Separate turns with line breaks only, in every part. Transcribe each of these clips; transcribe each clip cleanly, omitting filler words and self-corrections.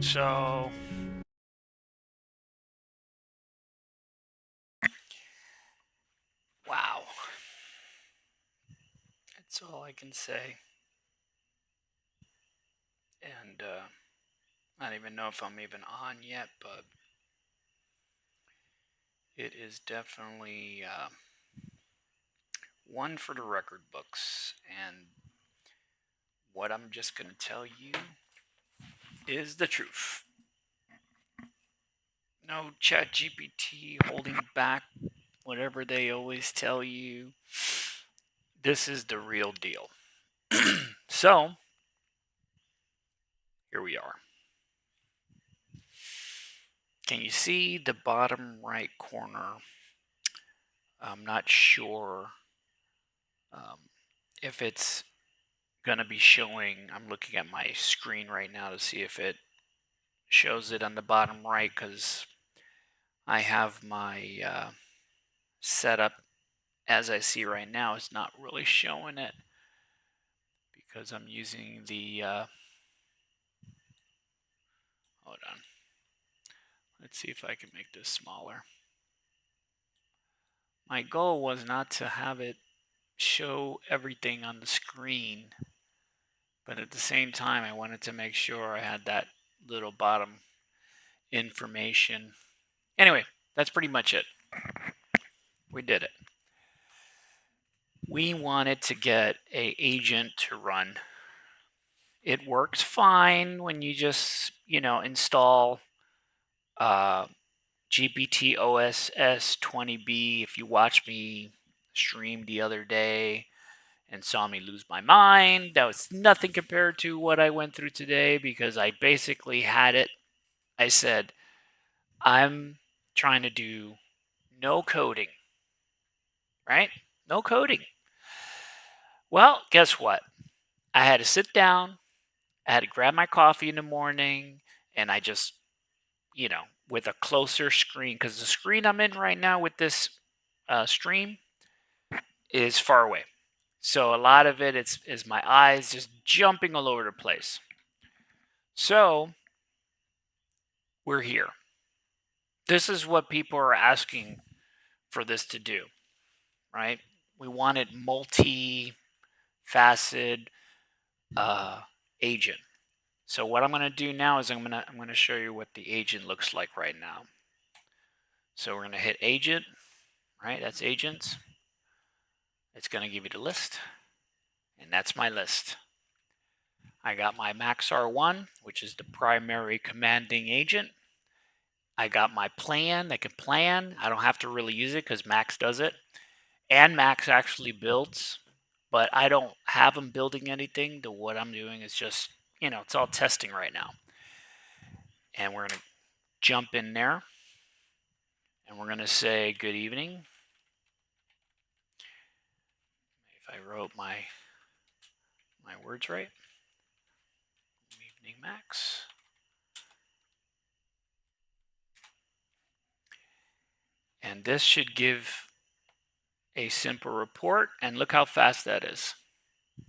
So, wow. That's all I can say. And I don't even know if I'm even on yet, but it is definitely one for the record books. And what I'm just going to tell you is the truth. No chat GPT holding back whatever they always tell you. This is the real deal. So, here we are. Can you see the bottom right corner? I'm not sure if it's going to be showing. I'm looking at my screen right now to see if it shows it on the bottom right, because I have my setup as I see right now. It's not really showing it because I'm using the hold on, let's see if I can make this smaller. My goal was not to have it show everything on the screen, but at the same time I wanted to make sure I had that little bottom information. Anyway, that's pretty much it. We did it. We wanted to get a agent to run. It works fine when you just, install GPT OSS 20B. If you watched me stream the other day and saw me lose my mind, that was nothing compared to what I went through today, because I basically had it. I said, I'm trying to do no coding, right? No coding. Well, guess what? I had to sit down, I had to grab my coffee in the morning, and I just, with a closer screen, because the screen I'm in right now with this stream is far away. So a lot of it is my eyes just jumping all over the place. So we're here. This is what people are asking for this to do, right? We wanted multi-faceted agent. So what I'm going to do now is I'm going to show you what the agent looks like right now. So we're going to hit agent, right? That's agents. It's going to give you the list, and that's my list. I got my Max R1, which is the primary commanding agent. I got my plan that can plan. I don't have to really use it because Max does it. And Max actually builds, but I don't have him building anything. What I'm doing is just, it's all testing right now. And we're going to jump in there, and we're going to say good evening. If I wrote my words right. Good evening, Max. And this should give a simple report, and look how fast that is.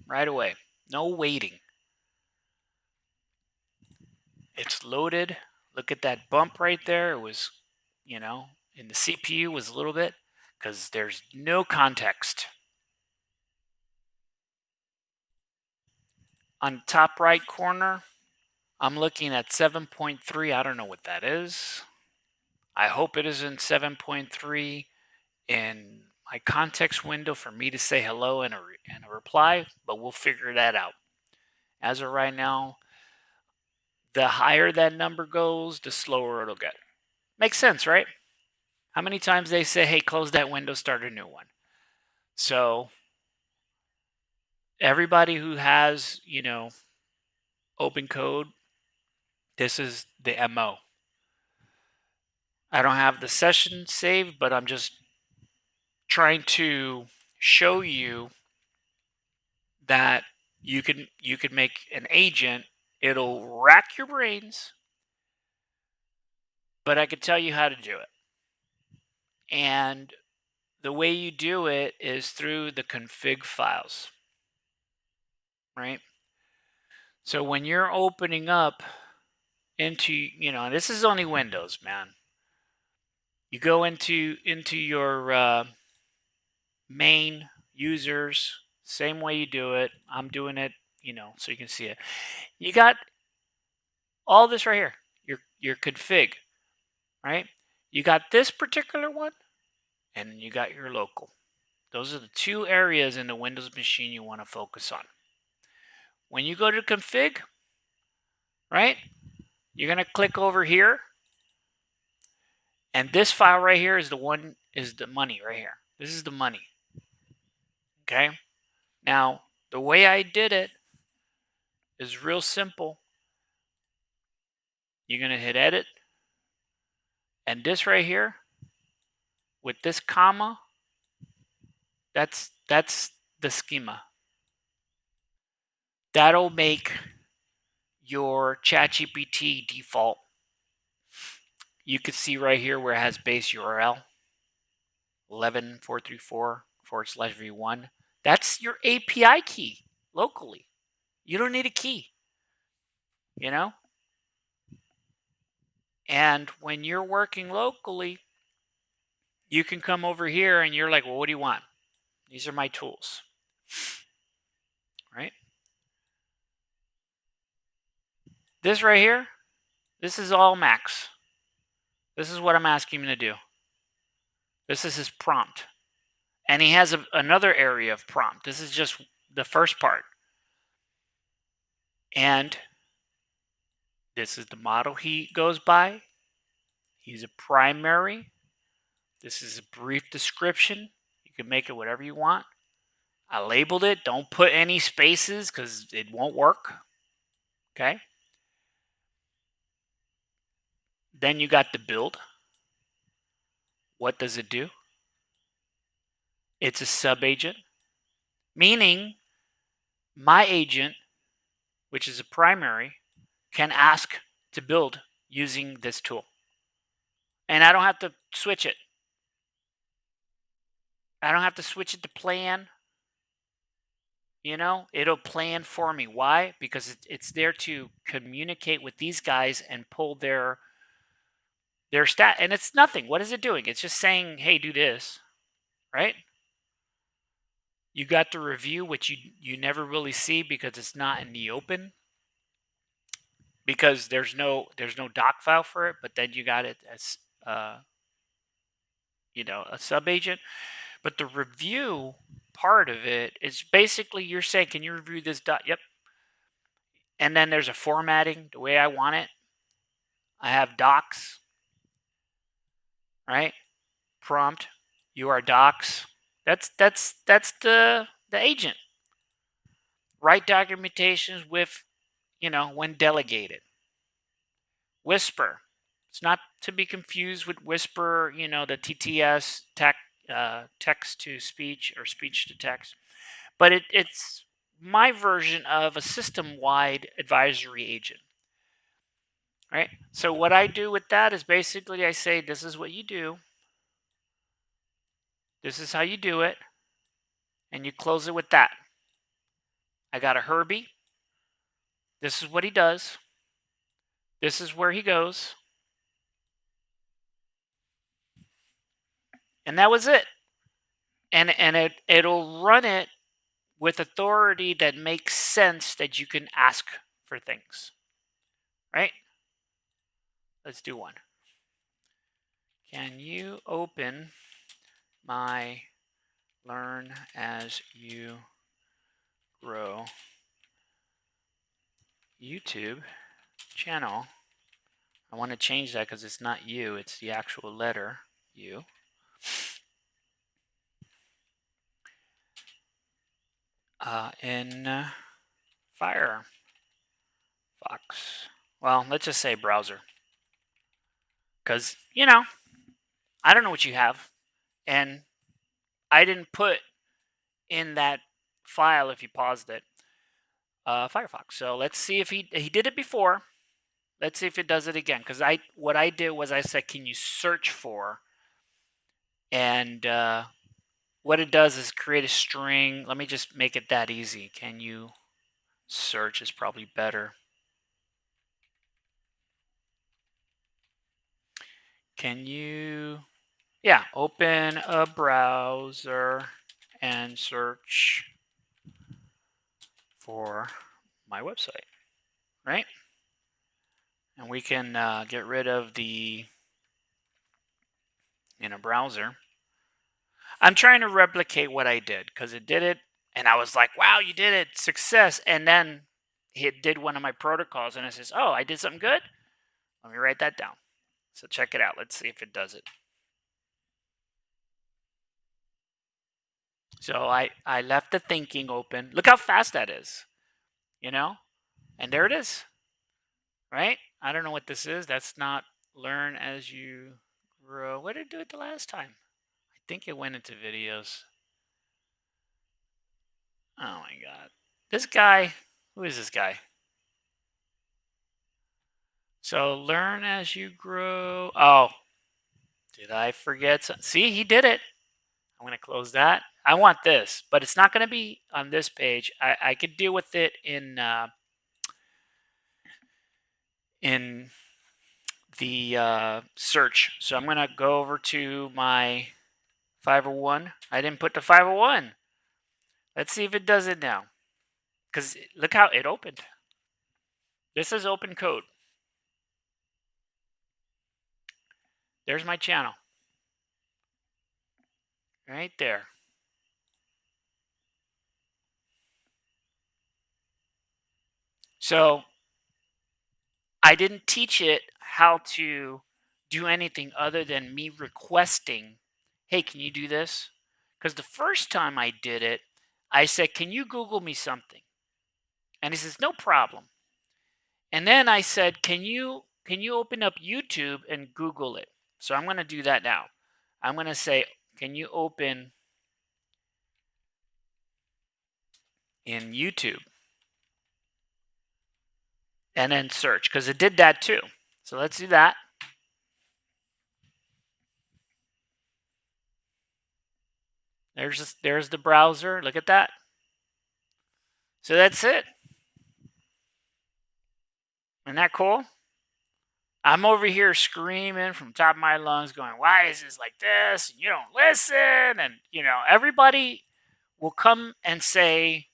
Right away. No waiting. It's loaded. Look at that bump right there. It was, in the CPU was a little bit, because there's no context. On top right corner, I'm looking at 7.3. I don't know what that is. I hope it isn't 7.3 in my context window for me to say hello and a reply, but we'll figure that out. As of right now, the higher that number goes, the slower it'll get. Makes sense, right? How many times they say, hey, close that window, start a new one. So everybody who has, Opencode, this is the MO. I don't have the session saved, but I'm just trying to show you that you can make an agent. It'll rack your brains, but I can tell you how to do it. And the way you do it is through the config files, right? So when you're opening up into, this is only Windows, man. You go into your main users, same way you do it. I'm doing it, so you can see it. You got all this right here, your config, right? You got this particular one, and you got your local. Those are the two areas in the Windows machine you want to focus on. When you go to config, right, you're going to click over here, and this file right here is the money right here. This is the money. Okay? Now, the way I did it is real simple. You're going to hit edit, and this right here with this comma, that's the schema. That'll make your ChatGPT default. You can see right here where it has base URL 11.434/v1. That's your API key locally. You don't need a key, And when you're working locally, you can come over here and you're like, well, what do you want? These are my tools, right? This right here, this is all Max. This is what I'm asking him to do. This is his prompt. And he has another area of prompt. This is just the first part. And this is the model he goes by. He's a primary. This is a brief description. You can make it whatever you want. I labeled it. Don't put any spaces because it won't work. Okay. Then you got the build. What does it do? It's a sub-agent, meaning my agent, which is a primary, can ask to build using this tool. And I don't have to switch it. I don't have to switch it to plan. It'll plan for me. Why? Because it's there to communicate with these guys and pull their stat. And it's nothing. What is it doing? It's just saying, hey, do this, right? You got the review, which you never really see because it's not in the open. Because there's no doc file for it, but then you got it as a sub agent. But the review part of it is basically you're saying, can you review this dot? Yep. And then there's a formatting the way I want it. I have docs, right? Prompt, you are docs. That's the agent. Write documentations with, when delegated. Whisper. It's not to be confused with Whisper, the TTS, text to speech or speech to text. But it's my version of a system-wide advisory agent. Right? So what I do with that is basically I say, this is what you do. This is how you do it. And you close it with that. I got a Herbie. This is what he does. This is where he goes. And that was it. And it'll run it with authority that makes sense that you can ask for things. Right? Let's do one. Can you open my Learn as You Grow YouTube channel? I want to change that because it's not you, it's the actual letter U. In Firefox. Well, let's just say browser. Because, I don't know what you have. And I didn't put in that file, if you paused it, Firefox. So let's see if he did it before. Let's see if it does it again. Because what I did was I said, can you search for? And what it does is create a string. Let me just make it that easy. Can you search is probably better. Can you, yeah, open a browser and search for my website, right? And we can get rid of the in a browser. I'm trying to replicate what I did because it did it, and I was like, "Wow, you did it, success!" And then it did one of my protocols, and it says, "Oh, I did something good. Let me write that down." So check it out. Let's see if it does it. So I left the thinking open. Look how fast that is, you know? And there it is, right? I don't know what this is. That's not learn as you grow. What did it do it the last time? I think it went into videos. Oh my god. This guy, who is this guy? So learn as you grow. Oh, did I forget something? See, he did it. I'm going to close that. I want this, but it's not going to be on this page. I could deal with it in the search. So I'm going to go over to my 501. I didn't put the 501. Let's see if it does it now. Because look how it opened. This is Opencode. There's my channel. Right there. So I didn't teach it how to do anything other than me requesting, hey, can you do this? Because the first time I did it, I said, can you Google me something? And he says, no problem. And then I said, can you open up YouTube and Google it? So I'm going to do that now. I'm going to say, can you open in YouTube? And then search, because it did that too. So let's do that. There's the browser. Look at that. So that's it. Isn't that cool? I'm over here screaming from top of my lungs, going, why is this like this? You don't listen. And, everybody will come and say,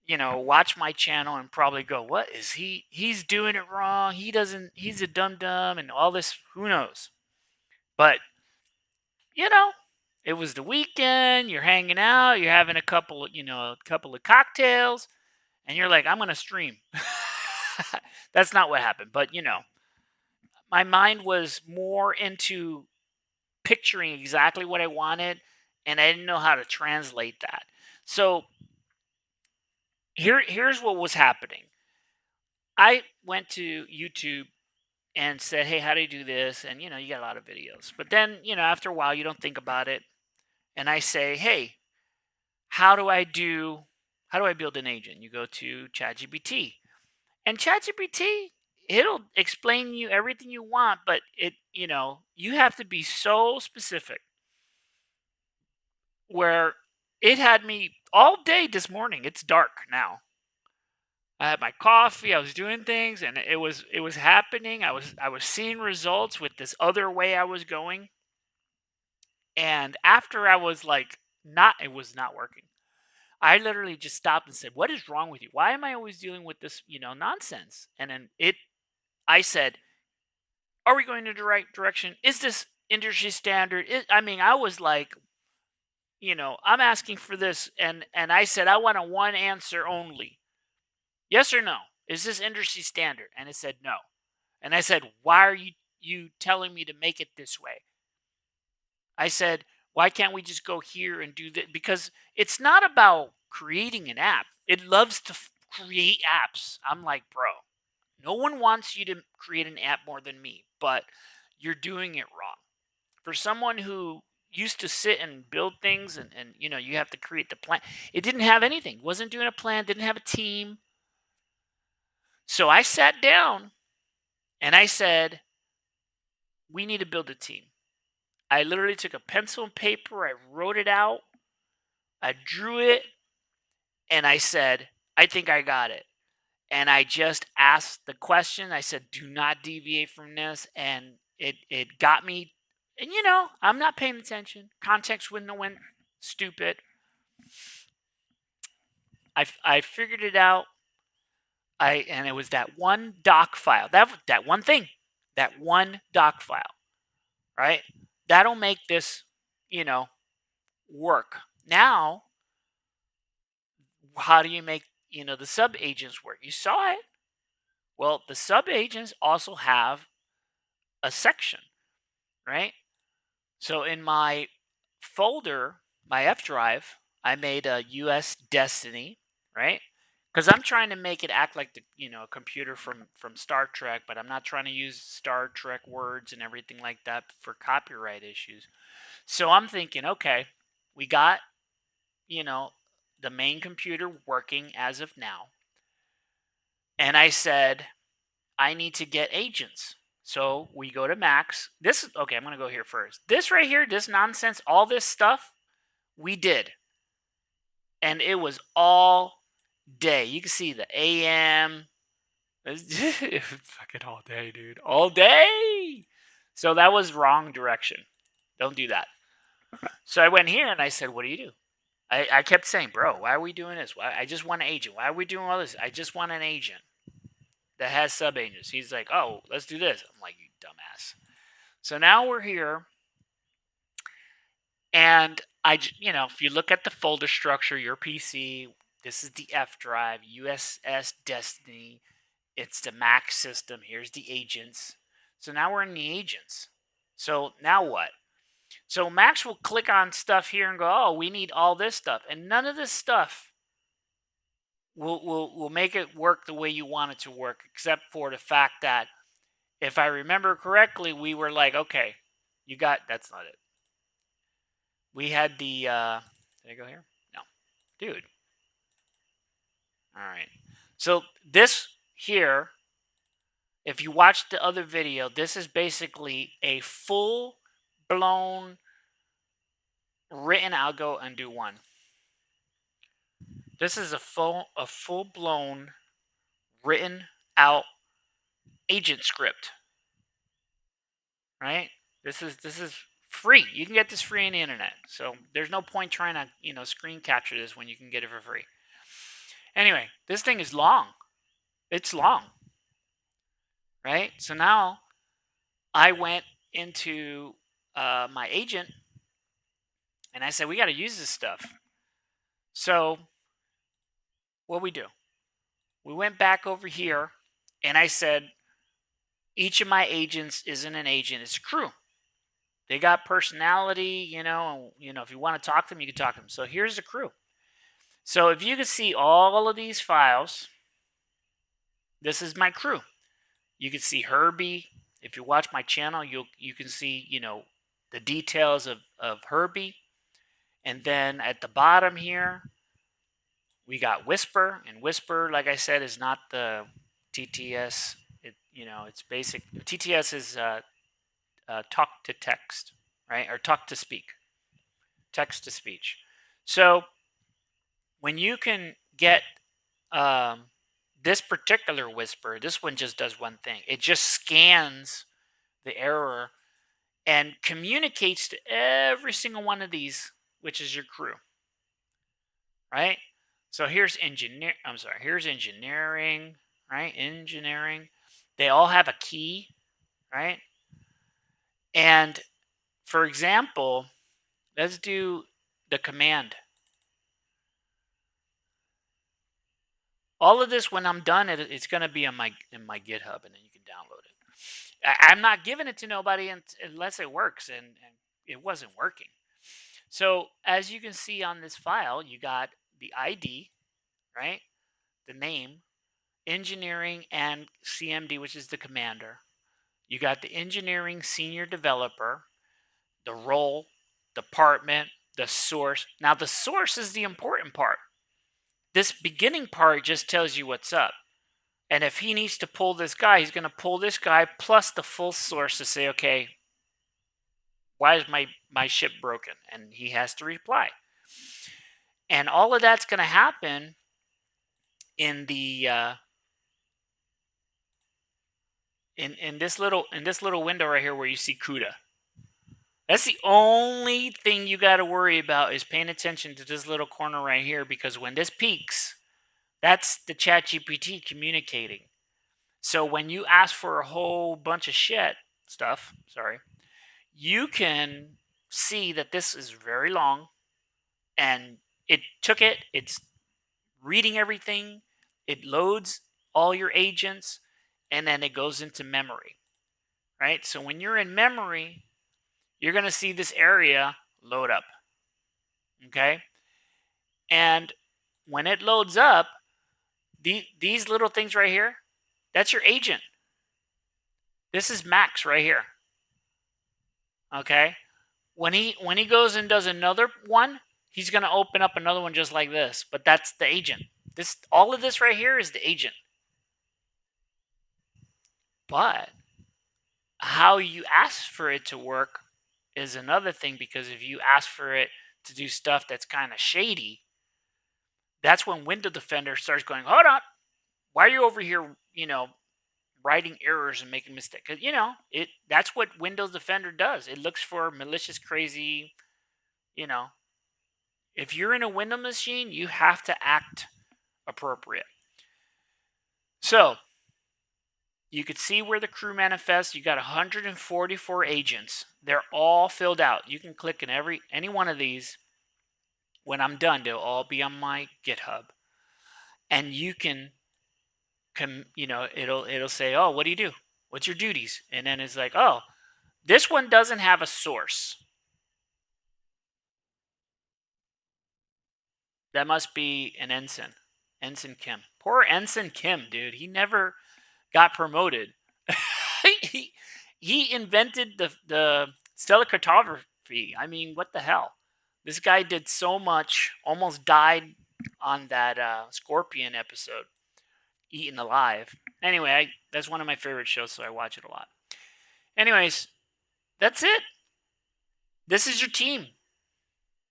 watch my channel and probably go, what is he's doing it wrong. He's a dum dum and all this, who knows? But, you know, it was the weekend, you're hanging out, you're having a couple of cocktails, and you're like, I'm going to stream. That's not what happened. But, my mind was more into picturing exactly what I wanted, and I didn't know how to translate that. So here's what was happening. I went to YouTube and said, "Hey, how do you do this?" And you got a lot of videos. But then, after a while, you don't think about it. And I say, "Hey, how do I build an agent?" You go to ChatGPT, and ChatGPT, it'll explain you everything you want, but you have to be so specific. Where it had me all day this morning. It's dark now. I had my coffee, I was doing things, and it was happening. I was seeing results with this other way I was going. And after I was like, not it was not working. I literally just stopped and said, "What is wrong with you? Why am I always dealing with this, nonsense?" And then I said, "Are we going in the right direction? Is this industry standard?" I was like, I'm asking for this, and I said I want a one answer only. Yes or no? Is this industry standard? And it said no. And I said, why are you telling me to make it this way? I said, why can't we just go here and do that? Because it's not about creating an app. It loves to create apps. I'm like, bro, no one wants you to create an app more than me, but you're doing it wrong. For someone who used to sit and build things and you have to create the plan, it didn't have anything, wasn't doing a plan, didn't have a team. So I sat down and I said, we need to build a team. I literally took a pencil and paper, I wrote it out, I drew it, and I said, I think I got it. And I just asked the question. I said, do not deviate from this. And it got me, and you know, I'm not paying attention. Context window went stupid. I figured it out. And it was that one doc file. That one thing. That one doc file, right? That'll make this, you know, work. Now, how do you make, you know, the sub agents work? You saw it. Well, the sub agents also have a section, right? So in my folder, my F drive, I made a US Destiny, right? Because I'm trying to make it act like the, you know, a computer from Star Trek, but I'm not trying to use Star Trek words and everything like that for copyright issues. So I'm thinking, okay, we got, you know, the main computer working as of now. And I said, I need to get agents. So we go to Max. This, okay, I'm going to go here first. This right here, this nonsense, all this stuff, we did. And it was all day. You can see the AM. Fucking all day, dude. All day. So that was wrong direction. Don't do that. So I went here and I said, what do you do? I kept saying, bro, why are we doing this? Why, I just want an agent. Why are we doing all this? I just want an agent that has sub agents. He's like, oh, let's do this. I'm like, you dumbass. So now we're here. And you know, if you look at the folder structure, your PC, this is the F drive, USS Destiny. It's the Mac system. Here's the agents. So now we're in the agents. So now what? So Max will click on stuff here and go, oh, we need all this stuff. And none of this stuff will make it work the way you want it to work, except for the fact that if I remember correctly, we were like, okay, you got, that's not it. We had the, did I go here? No. Dude. All right. So this here, if you watch the other video, this is basically a full-blown written, I'll go and do one. This is a full-blown written out agent script, right? This is free. You can get this free on the internet. So there's no point trying to, you know, screen capture this when you can get it for free. Anyway, this thing is long. It's long, right? So now I went into my agent and I said, we got to use this stuff. So what we do? We went back over here and I said, each of my agents isn't an agent, it's a crew. They got personality, you know, if you want to talk to them, you can talk to them. So here's the crew. So if you can see all of these files, this is my crew. You can see Herbie. If you watch my channel, you can see, you know, the details of Herbie. And then at the bottom here, we got Whisper. And Whisper, like I said, is not the TTS. You know, it's basic. TTS is talk to text, right? Or talk to speak. Text to speech. So when you can get this particular Whisper, this one just does one thing. It just scans the error and communicates to every single one of these, which is your crew, right? So here's here's engineering, right? Engineering. They all have a key, right? And for example, let's do the command. All of this, when I'm done, it's going to be in my GitHub, and then you can download it. I'm not giving it to nobody unless it works, and it wasn't working. So as you can see on this file, you got the ID, right? The name, engineering, and CMD, which is the commander. You got the engineering senior developer, the role, department, the source. Now the source is the important part. This beginning part just tells you what's up. And if he needs to pull this guy, he's going to pull this guy plus the full source to say, okay, why is my ship broken? And he has to reply. And all of that's going to happen in the in this little window right here where you see CUDA. That's the only thing you got to worry about is paying attention to this little corner right here, because when this peaks, that's the ChatGPT communicating. So when you ask for a whole bunch of stuff, you can see that this is very long, and it's reading everything, it loads all your agents, and then it goes into memory, right? So when you're in memory, you're going to see this area load up, okay? And when it loads up, these little things right here, that's your agent. This is Max right here, okay? When he goes and does another one, he's going to open up another one just like this, but that's the agent. All of this right here is the agent. But how you ask for it to work is another thing, because if you ask for it to do stuff that's kind of shady, that's when Window Defender starts going, hold on, why are you over here, writing errors and making mistakes? Because, that's what Windows Defender does. It looks for malicious, crazy, you know. If you're in a Windows machine, you have to act appropriate. So, you could see where the crew manifests. You got 144 agents. They're all filled out. You can click in any one of these. When I'm done, they'll all be on my GitHub. And you can it'll say, oh, what do you do? What's your duties? And then it's like, oh, this one doesn't have a source. That must be an ensign. Ensign Kim. Poor Ensign Kim, dude. He never got promoted. he invented the stellar cartography. I mean, what the hell? This guy did so much, almost died on that Scorpion episode, Eaten Alive. Anyway, that's one of my favorite shows, so I watch it a lot. Anyways, that's it. This is your team.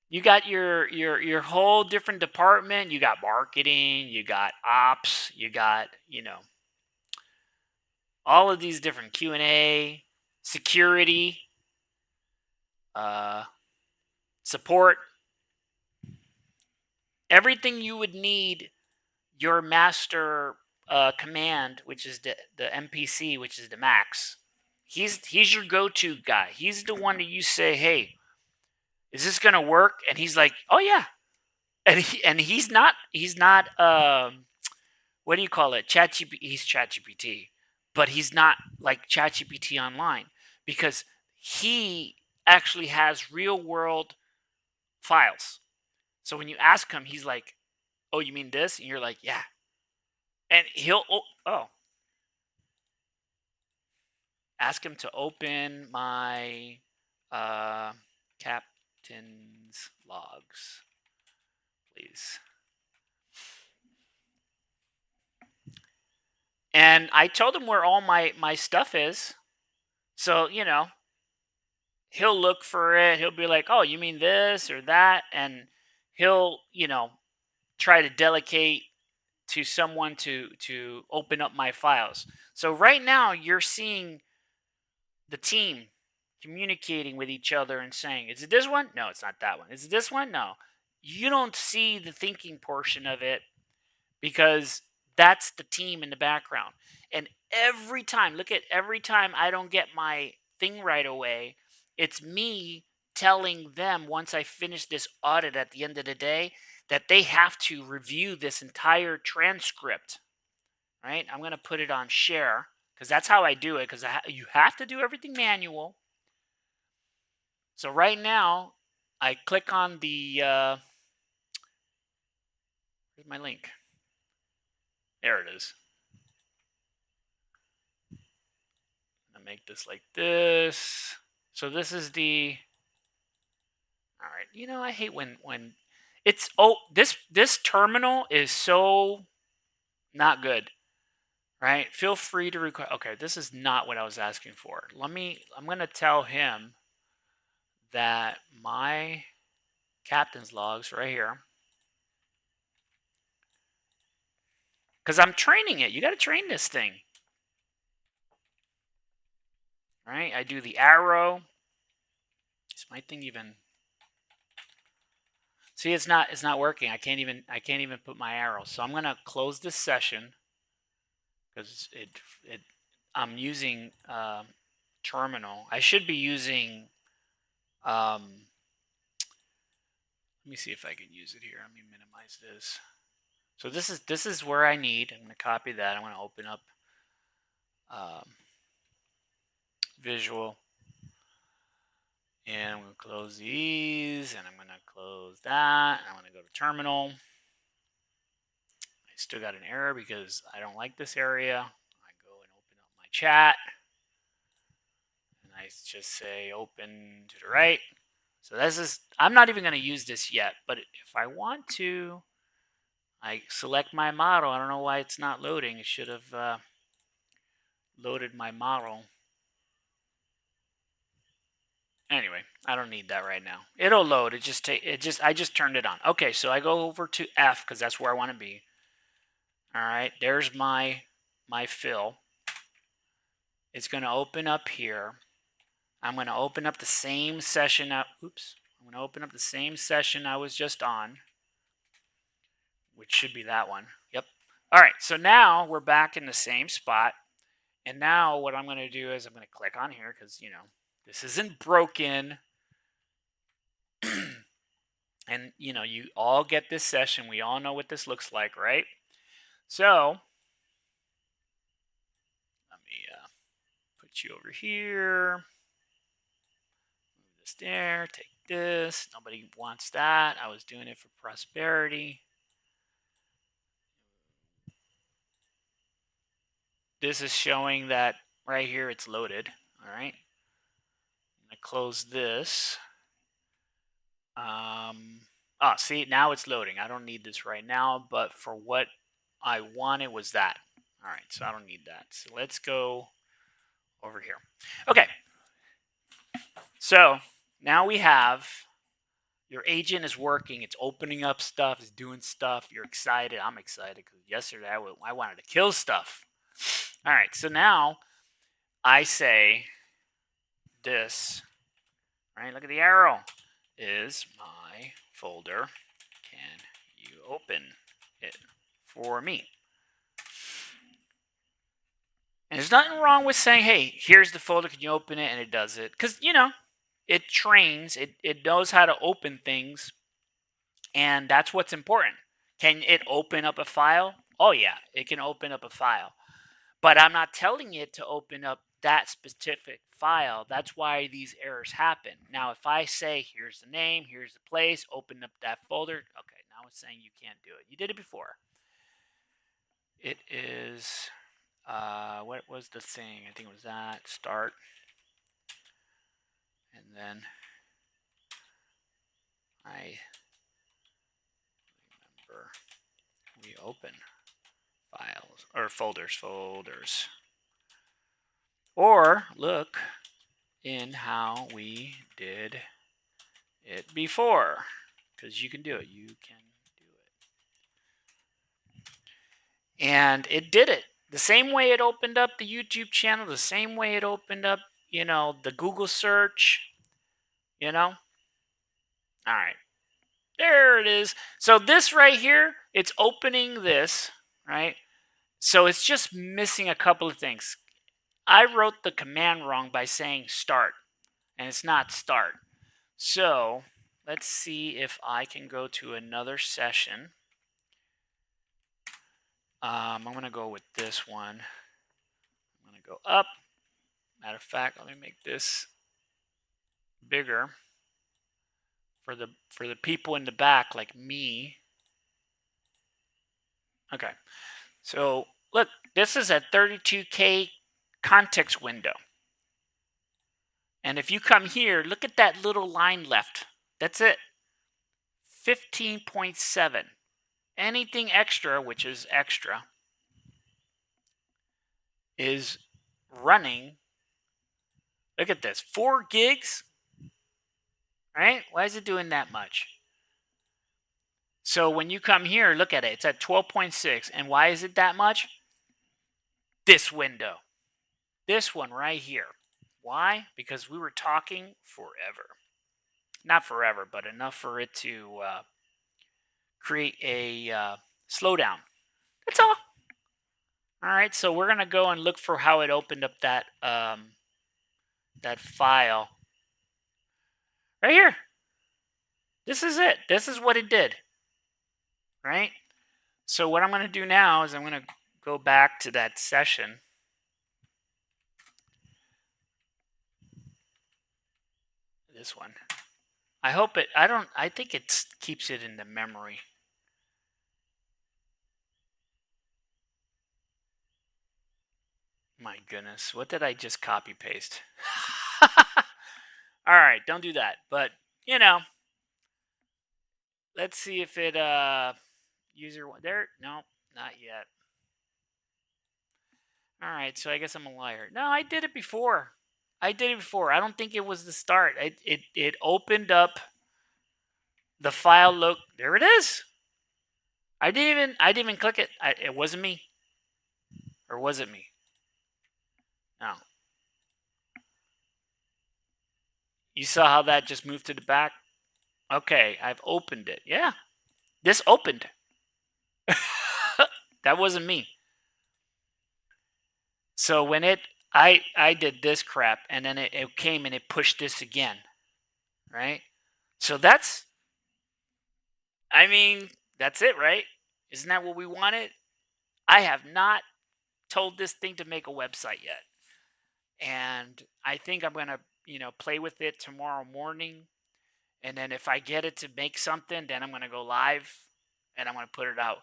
You got your whole different department. You got marketing, you got ops, you got, all of these different Q&A, security, support, everything you would need your master command, which is the MPC, which is the Max. He's your go-to guy. He's the one that you say, hey, is this gonna work? And he's like, oh yeah. And he's not what do you call it? ChatGPT. He's ChatGPT, but he's not like ChatGPT online, because he actually has real world files. So when you ask him, he's like, "Oh, you mean this?" And you're like, "Yeah." And he'll ask him to open my captain's logs, please. And I told him where all my stuff is. So, he'll look for it. He'll be like, oh, you mean this or that? And he'll, try to delegate to someone to open up my files. So right now you're seeing the team communicating with each other and saying, is it this one? No, it's not that one. Is it this one? No. You don't see the thinking portion of it, because that's the team in the background. And every time I don't get my thing right away, it's me telling them, once I finish this audit at the end of the day, that they have to review this entire transcript, right? I'm going to put it on share, because that's how I do it, because you have to do everything manual. So right now, I click on the, where's my link? There it is. I'm going to make this like this. So this is the, all right, I hate when it's, this terminal is so not good, right? Feel free to request. Okay, this is not what I was asking for. I'm going to tell him that my captain's logs right here, because I'm training it. You got to train this thing. All right, I do the arrow. Is my thing even? See, it's not working. I can't even put my arrow. So I'm gonna close this session because I'm using terminal. I should be using. Let me see if I can use it here. Let me minimize this. So this is where I need. I'm gonna copy that. I'm gonna open up Visual, and I'm gonna close these, and I'm gonna close that. I'm gonna go to terminal. I still got an error because I don't like this area. I go and open up my chat, and I just say open to the right. So this is, I'm not even going to use this yet, but if I want to, I select my model. I don't know why it's not loading. It should have loaded my model. Anyway, I don't need that right now. It'll load. I just turned it on. Okay, so I go over to F because that's where I want to be. All right, there's my fill. It's going to open up here. I'm going to open up the same session. I'm going to open up the same session I was just on, which should be that one. Yep. All right, so now we're back in the same spot. And now what I'm going to do is I'm going to click on here because, this isn't broken. And, you all get this session. We all know what this looks like, right? So let me put you over here. Move this there. Take this. Nobody wants that. I was doing it for prosperity. This is showing that right here it's loaded. All right. I'm going to close this. See, now it's loading. I don't need this right now, but for what I wanted was that. All right, so I don't need that. So let's go over here. Okay. So now we have your agent is working. It's opening up stuff. It's doing stuff. You're excited. I'm excited because yesterday I wanted to kill stuff. All right, so now I say this. All right, look at the arrow. Is my folder. Can you open it for me? And there's nothing wrong with saying, hey, here's the folder. Can you open it? And it does it. Because, it trains. It knows how to open things. And that's what's important. Can it open up a file? Oh, yeah, it can open up a file. But I'm not telling it to open up that specific file. That's why these errors happen. Now, if I say, here's the name, here's the place, open up that folder. Okay, now it's saying you can't do it. You did it before. It is, what was the thing? I think it was that, start. And then I remember we open files, or folders. Or look in how we did it before, because you can do it. You can do it. And it did it. The same way it opened up the YouTube channel, the same way it opened up, the Google search, All right. There it is. So this right here, it's opening this, right? So it's just missing a couple of things. I wrote the command wrong by saying start, and it's not start. So let's see if I can go to another session. I'm going to go with this one. I'm going to go up. Matter of fact, let me make this bigger for the people in the back like me. Okay. So look, this is a 32K context window. And if you come here, look at that little line left. That's it. 15.7. Anything extra, which is extra, is running. Look at this. 4 gigs. Right? Why is it doing that much? So when you come here, look at it. It's at 12.6. And why is it that much? This window. This one right here. Why? Because we were talking forever. Not forever, but enough for it to create a slowdown. That's all. All right, so we're gonna go and look for how it opened up that file right here. This is it. This is what it did. Right. So what I'm gonna do now is I'm gonna go back to that session. This one. I hope it. I don't. I think it keeps it in the memory. My goodness, what did I just copy paste? All right, don't do that. But you know, let's see if it user one there. No, not yet. All right, so I guess I'm a liar. No, I did it before. I did it before. I don't think it was the start. It opened up the file. Look, there it is. I didn't even click it. It wasn't me, or was it me? No. You saw how that just moved to the back? Okay, I've opened it. Yeah, this opened. That wasn't me. So when I did this crap, and then it came and it pushed this again, right? So I mean, that's it, right? Isn't that what we wanted? I have not told this thing to make a website yet. And I think I'm going to, play with it tomorrow morning. And then if I get it to make something, then I'm going to go live and I'm going to put it out.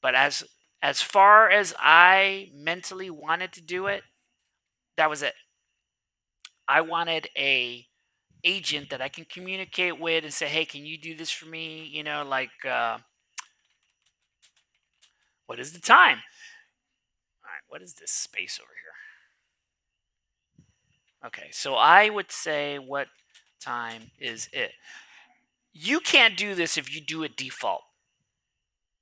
But as far as I mentally wanted to do it, that was it. I wanted a agent that I can communicate with and say, "Hey, can you do this for me?" Like what is the time? All right, what is this space over here? Okay, so I would say, what time is it? You can't do this if you do it default.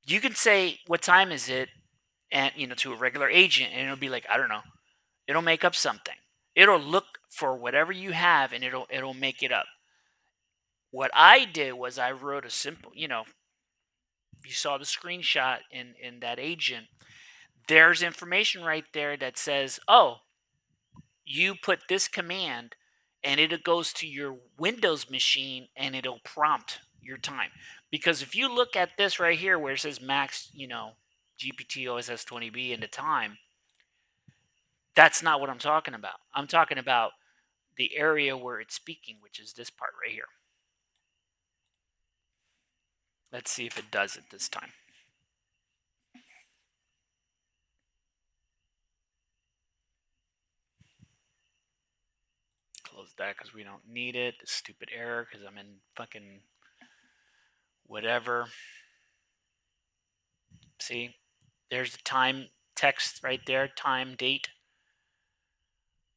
You can say, what time is it? And, to a regular agent, and it'll be like, I don't know. It'll make up something. It'll look for whatever you have and it'll make it up. What I did was I wrote a simple, you saw the screenshot in that agent. There's information right there that says, oh, you put this command and it goes to your Windows machine and it'll prompt your time. Because if you look at this right here where it says max, GPT OSS 20B into time, that's not what I'm talking about. I'm talking about the area where it's speaking, which is this part right here. Let's see if it does it this time. Close that because we don't need it. The stupid error because I'm in fucking whatever. See, there's the time text right there, time, date,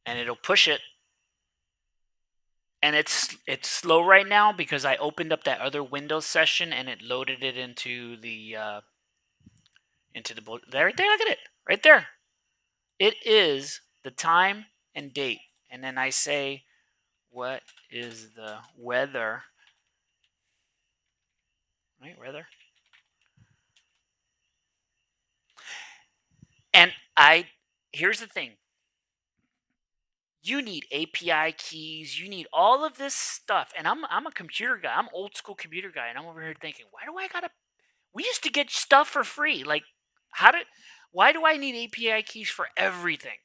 and it'll push it. And it's slow right now because I opened up that other Windows session and it loaded it into the there, right there. Look at it right there. It is the time and date, and then I say, what is the weather? Right, weather. And here's the thing. You need API keys. You need all of this stuff. And I'm a computer guy. I'm old school computer guy, and I'm over here thinking, why do I gotta? We used to get stuff for free. Like, why do I need API keys for everything?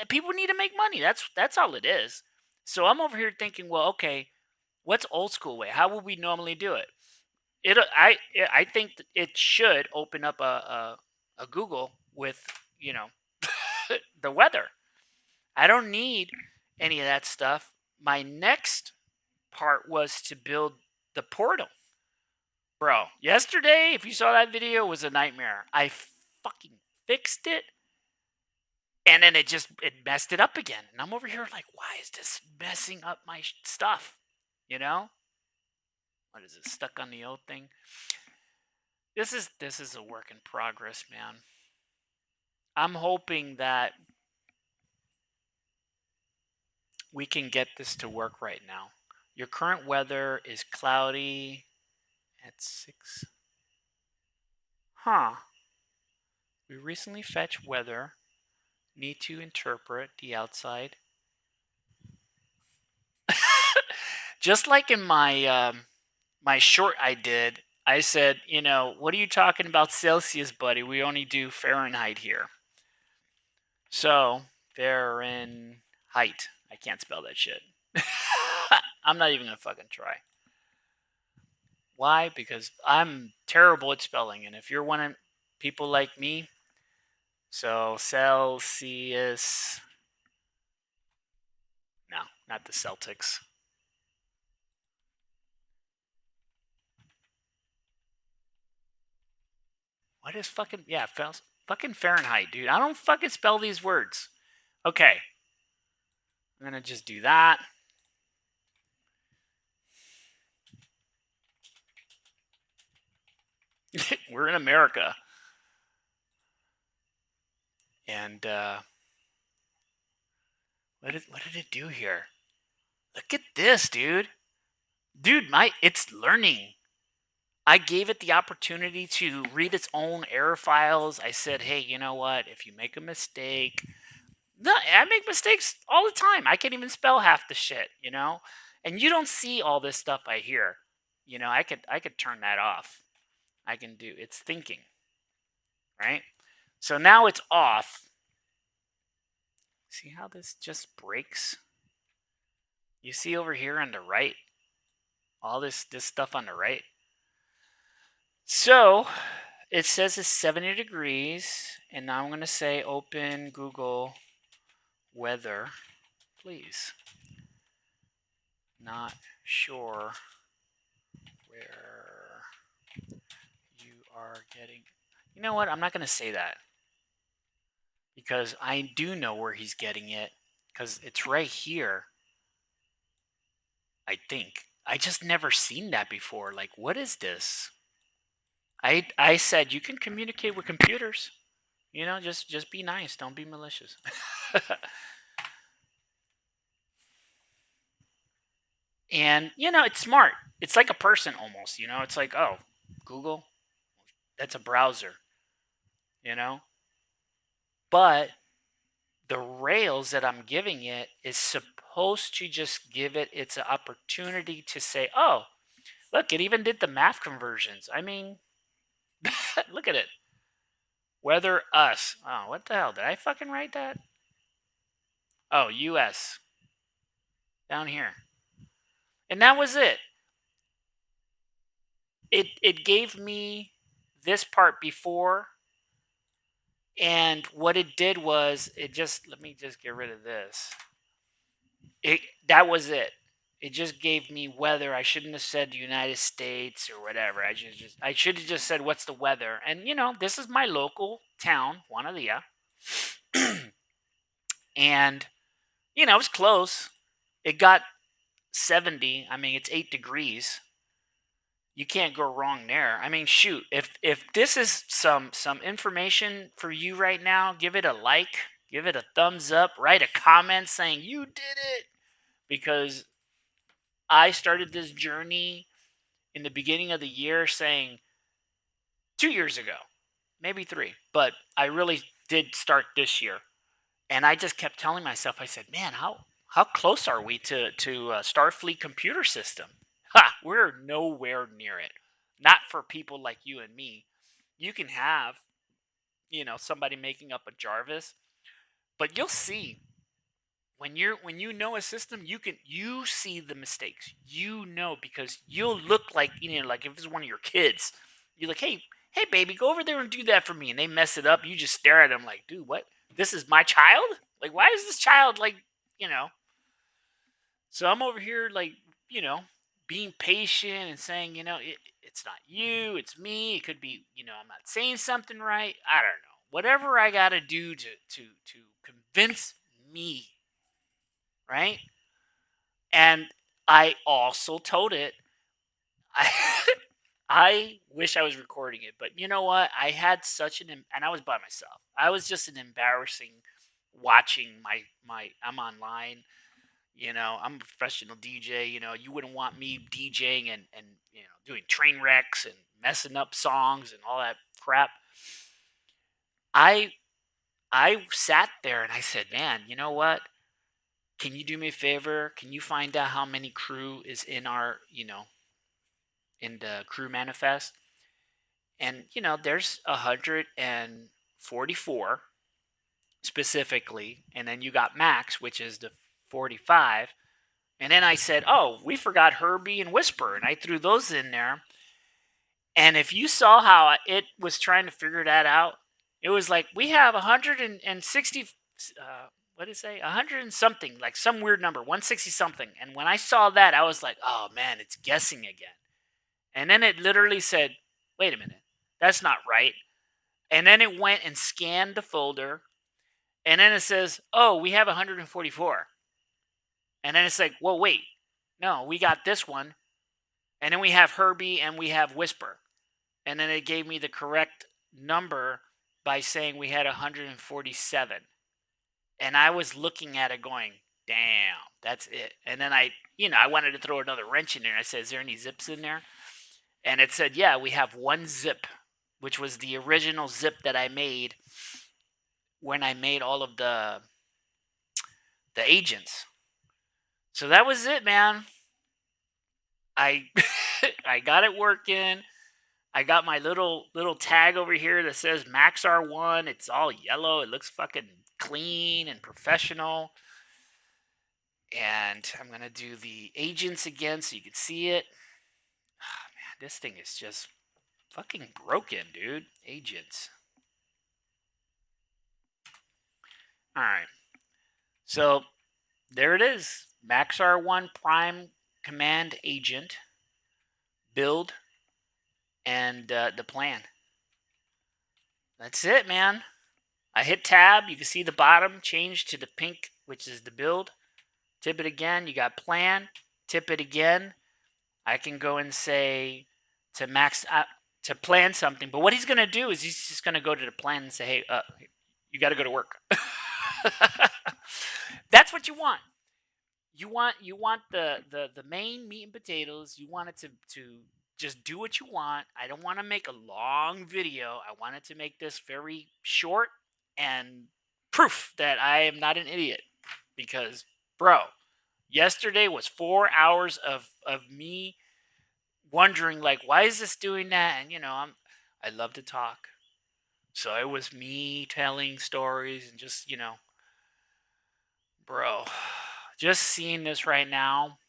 People need to make money. That's all it is. So I'm over here thinking, well, okay, what's old school way? How would we normally do it? I think that it should open up a Google with the weather. I don't need any of that stuff. My next part was to build the portal. Bro, yesterday, if you saw that video, was a nightmare. I fucking fixed it, and then it messed it up again. And I'm over here like, why is this messing up my stuff? You know? What is it, stuck on the old thing? This is a work in progress, man. I'm hoping that We can get this to work right now. Your current weather is cloudy at 6. Huh. We recently fetched weather. Need to interpret the outside. Just like in my short I did, I said, what are you talking about Celsius, buddy? We only do Fahrenheit here. So, Fahrenheit. I can't spell that shit. I'm not even going to fucking try. Why? Because I'm terrible at spelling. And if you're one of people like me, so Celsius. No, not the Celtics. What is fucking. Yeah, fucking Fahrenheit, dude. I don't fucking spell these words. Okay. I'm going to just do that. We're in America. And what did it do here? Look at this, dude. Dude, it's learning. I gave it the opportunity to read its own error files. I said, hey, you know what? If you make a mistake, no, I make mistakes all the time. I can't even spell half the shit, And you don't see all this stuff I hear. I could turn that off. I can do it's thinking. Right? So now it's off. See how this just breaks? You see over here on the right? All this stuff on the right. So it says it's 70 degrees, and now I'm going to say open Google weather, please. Not sure where you are getting. You know what? I'm not going to say that because I do know where he's getting it because it's right here. I think. I just never seen that before. Like, what is this? I said you can communicate with computers. Just be nice. Don't be malicious. And it's smart. It's like a person almost. It's like, oh, Google, that's a browser. You know, but the rails that I'm giving it is supposed to just give it its opportunity to say, oh, look, it even did the math conversions. I mean, look at it. Weather us. Oh, what the hell? Did I fucking write that? Oh, US. Down here. And that was it. It gave me this part before, and what it did was let me just get rid of this. That was it. It just gave me weather. I shouldn't have said United States or whatever. I should have just said what's the weather. And this is my local town, Juanadilla. And it was close. It got 70. I mean, it's 8 degrees. You can't go wrong there. I mean, shoot, if this is some information for you right now, give it a like, give it a thumbs up, write a comment saying you did it, because I started this journey in the beginning of the year saying 2 years ago, maybe 3, but I really did start this year. And I just kept telling myself, I said, man, how close are we to Starfleet computer system? Ha, we're nowhere near it. Not for people like you and me. You can have, somebody making up a Jarvis, but you'll see when you know a system, you see the mistakes. Because you'll look like, like if it's one of your kids, you're like, hey baby, go over there and do that for me, and they mess it up. You just stare at them like, dude, what? This is my child? Like, why is this child like, you know? So I'm over here like, being patient and saying, it's not you, it's me. It could be, I'm not saying something right. I don't know. Whatever I got to do to convince me, right? And I also told it, I, I wish I was recording it, but you know what? I had and I was by myself. I was just an embarrassing watching I'm online, I'm a professional DJ. You wouldn't want me DJing and doing train wrecks and messing up songs and all that crap. I I sat there and I said, man, you know what? Can you do me a favor? Can you find out how many crew is in our, in the crew manifest? And there's 144 specifically, and then you got Max, which is the 45. And then I said, oh, we forgot Herbie and Whisper, and I threw those in there. And if you saw how it was trying to figure that out, it was like we have 160. What did it say? 100 and something, like some weird number, 160 something. And when I saw that, I was like, oh man, it's guessing again. And then it literally said, wait a minute, that's not right. And then it went and scanned the folder. And then it says, oh, we have 144. And then it's like, well, wait, no, we got this one. And then we have Herbie and we have Whisper. And then it gave me the correct number by saying we had 147. And I was looking at it going, damn, that's it. And then I wanted to throw another wrench in there. I said, is there any zips in there? And it said, yeah, we have one zip, which was the original zip that I made when I made all of the agents. So that was it, man. I I got it working. I got my little tag over here that says Max R1. It's all yellow. It looks fucking clean and professional. And I'm going to do the agents again so you can see it. Oh, man, this thing is just fucking broken, dude. Agents. All right. So there it is. Max R1 Prime Command Agent. Build. And the plan. That's it, man. I hit tab. You can see the bottom change to the pink, which is the build. Tip it again. You got plan. Tip it again. I can go and say to Max to plan something. But what he's going to do is he's just going to go to the plan and say, hey, you got to go to work. That's what you want. You want the main meat and potatoes. You want it to just do what you want. I don't want to make a long video. I wanted to make this very short and proof that I am not an idiot. Because, bro, yesterday was 4 hours of me wondering, like, why is this doing that? And, I love to talk. So it was me telling stories and just, bro, just seeing this right now.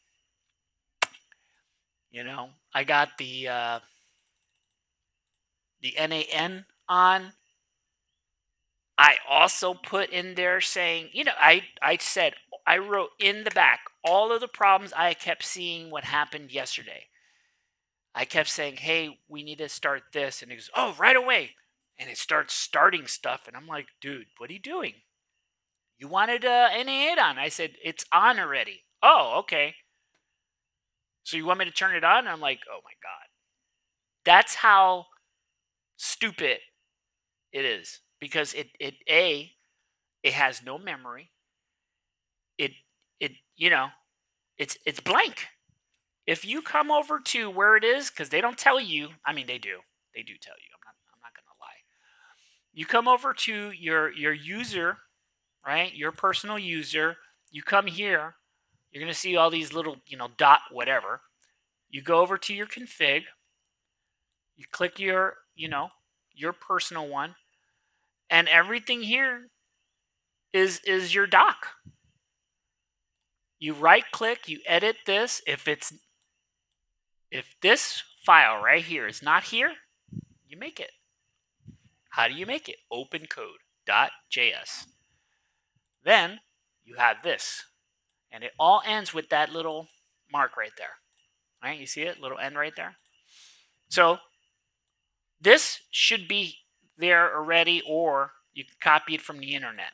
I got the NAN on. I also put in there saying, I wrote in the back all of the problems I kept seeing what happened yesterday. I kept saying, hey, we need to start this. And it goes, oh, right away. And it starts starting stuff. And I'm like, dude, what are you doing? You wanted NA8 on. I said, it's on already. Oh, okay. So you want me to turn it on? And I'm like, oh my God. That's how stupid it is. Because it has no memory. It's blank. If you come over to where it is, because they don't tell you, I mean they do tell you. I'm not gonna lie. You come over to your user, right? Your personal user. You come here. You're gonna see all these little dot whatever. You go over to your config. You click your your personal one, and everything here is your doc. You right click, you edit this. If this file right here is not here, you make it. How do you make it? Opencode.js. Then you have this. And it all ends with that little mark right there. Right? You see it? Little N right there. So this should be there already, or you can copy it from the internet.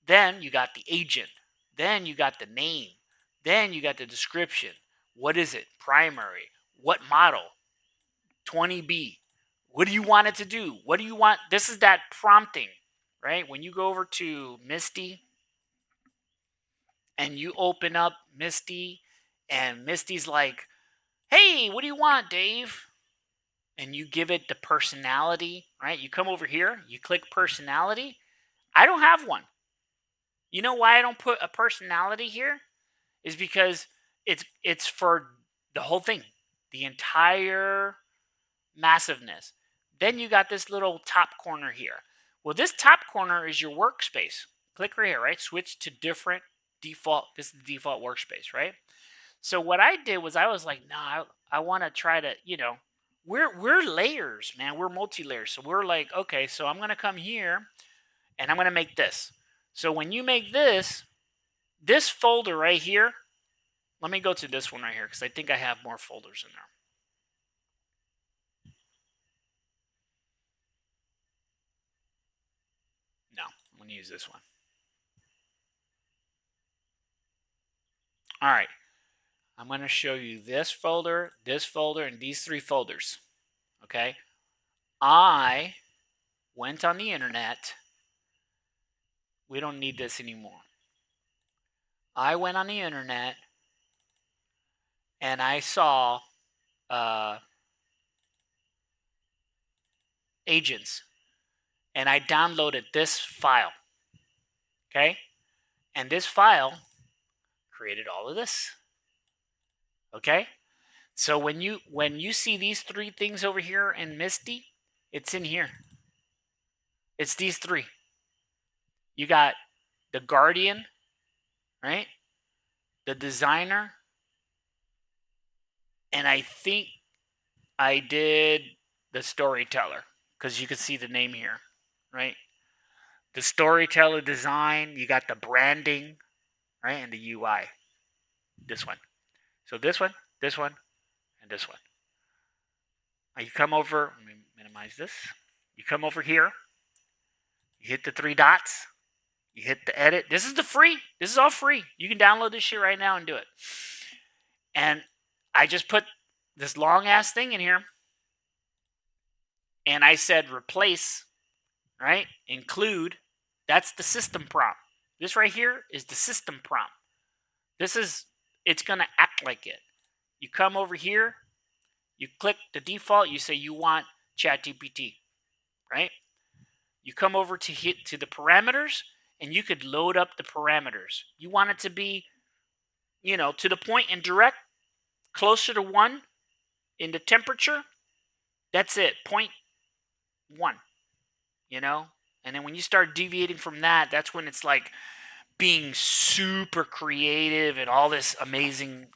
Then you got the agent. Then you got the name. Then you got the description. What is it? Primary. What model? 20B. What do you want it to do? What do you want? This is that prompting, right? When you go over to Misty and you open up Misty, and Misty's like, "Hey, what do you want, Dave?" And you give it the personality, right? You come over here, you click personality. I don't have one. You know why I don't put a personality here? Is because it's for the whole thing, the entire massiveness. Then you got this little top corner here. Well, this top corner is your workspace. Click right here, right? Switch to different default. This is the default workspace, right? So what I did was I was like, no, I want to try to, we're layers, man. We're multi-layers. So we're like, okay, so I'm gonna come here and I'm gonna make this. So when you make this folder right here, let me go to this one right here because I think I have more folders in there. No, I'm gonna use this one. All right. I'm going to show you this folder, and these 3 folders. Okay. I went on the internet. We don't need this anymore. I went on the internet and I saw agents and I downloaded this file. Okay. And this file created all of this. Okay. So when you see these 3 things over here in Misty, it's in here. It's these 3. You got the Guardian, right? The designer, and I think I did the storyteller because you can see the name here, right? The storyteller design, you got the branding, right? And the UI. This one. So this one, and this one. Now you come over, let me minimize this. You come over here, you hit the 3 dots, you hit the edit. This is the free. This is all free. You can download this shit right now and do it. And I just put this long ass thing in here and I said replace, right? Include. That's the system prompt. This right here is the system prompt. It's going to act like it. You come over here, you click the default, you say you want ChatGPT, right? You come over to the parameters and you could load up the parameters. You want it to be, to the point and direct, closer to 1 in the temperature. That's it. 0.1, And then when you start deviating from that, that's when it's like being super creative and all this amazing,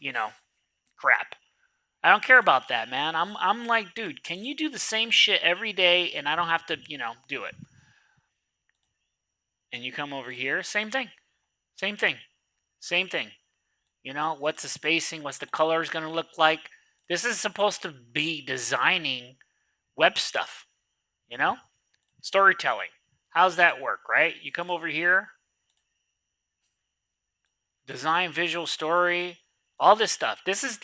crap. I don't care about that, man. I'm like, dude, can you do the same shit every day and I don't have to, do it? And you come over here, same thing. Same thing. Same thing. What's the spacing? What's the colors going to look like? This is supposed to be designing web stuff, Storytelling. How's that work, right? You come over here, design, visual story, all this stuff. This is,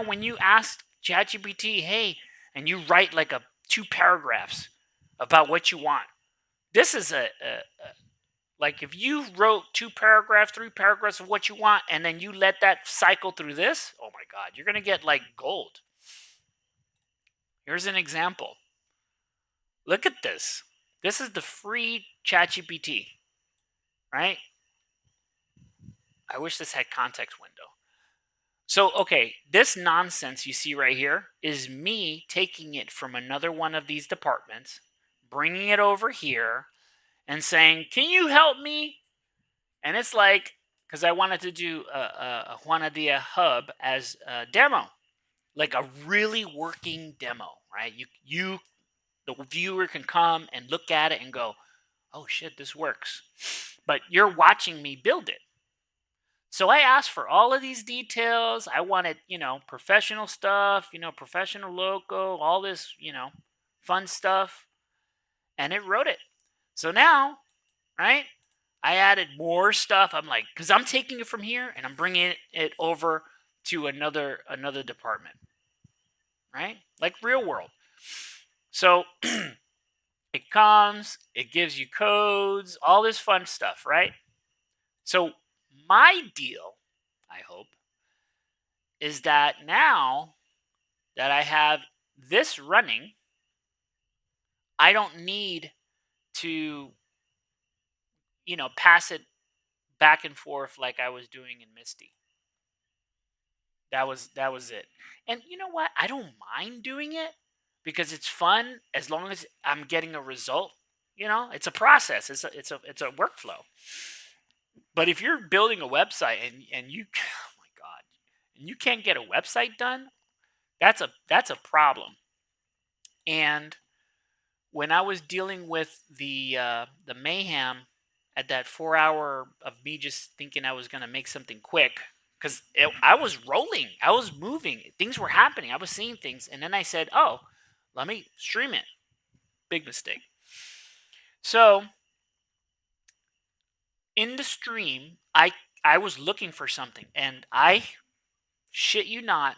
when you ask ChatGPT, hey, and you write like 2 paragraphs about what you want. This is like if you wrote 2 paragraphs, 3 paragraphs of what you want, and then you let that cycle through this, oh my God, you're going to get like gold. Here's an example. Look at this. This is the free ChatGPT, right? I wish this had context window. So, okay, this nonsense you see right here is me taking it from another one of these departments, bringing it over here, and saying, can you help me? And it's like, because I wanted to do a Juanadia hub as a demo, like a really working demo, right? The viewer can come and look at it and go, oh shit, this works. But you're watching me build it. So I asked for all of these details. I wanted, professional stuff, professional logo, all this, fun stuff. And it wrote it. So now, right, I added more stuff. I'm like, because I'm taking it from here and I'm bringing it over to another department, right? Like real world. So it comes, it gives you codes, all this fun stuff, right? So my deal, I hope, is that now that I have this running, I don't need to, pass it back and forth like I was doing in Misty. That was it. And you know what? I don't mind doing it because it's fun as long as I'm getting a result. It's a process. It's a workflow. But if you're building a website and you oh my god, and you can't get a website done, that's a problem. And when I was dealing with the mayhem at that 4 hour of me just thinking I was gonna make something quick, because I was rolling, I was moving, things were happening, I was seeing things, and then I said, "Oh, let me stream it." Big mistake. So in the stream, I was looking for something, and I shit you not,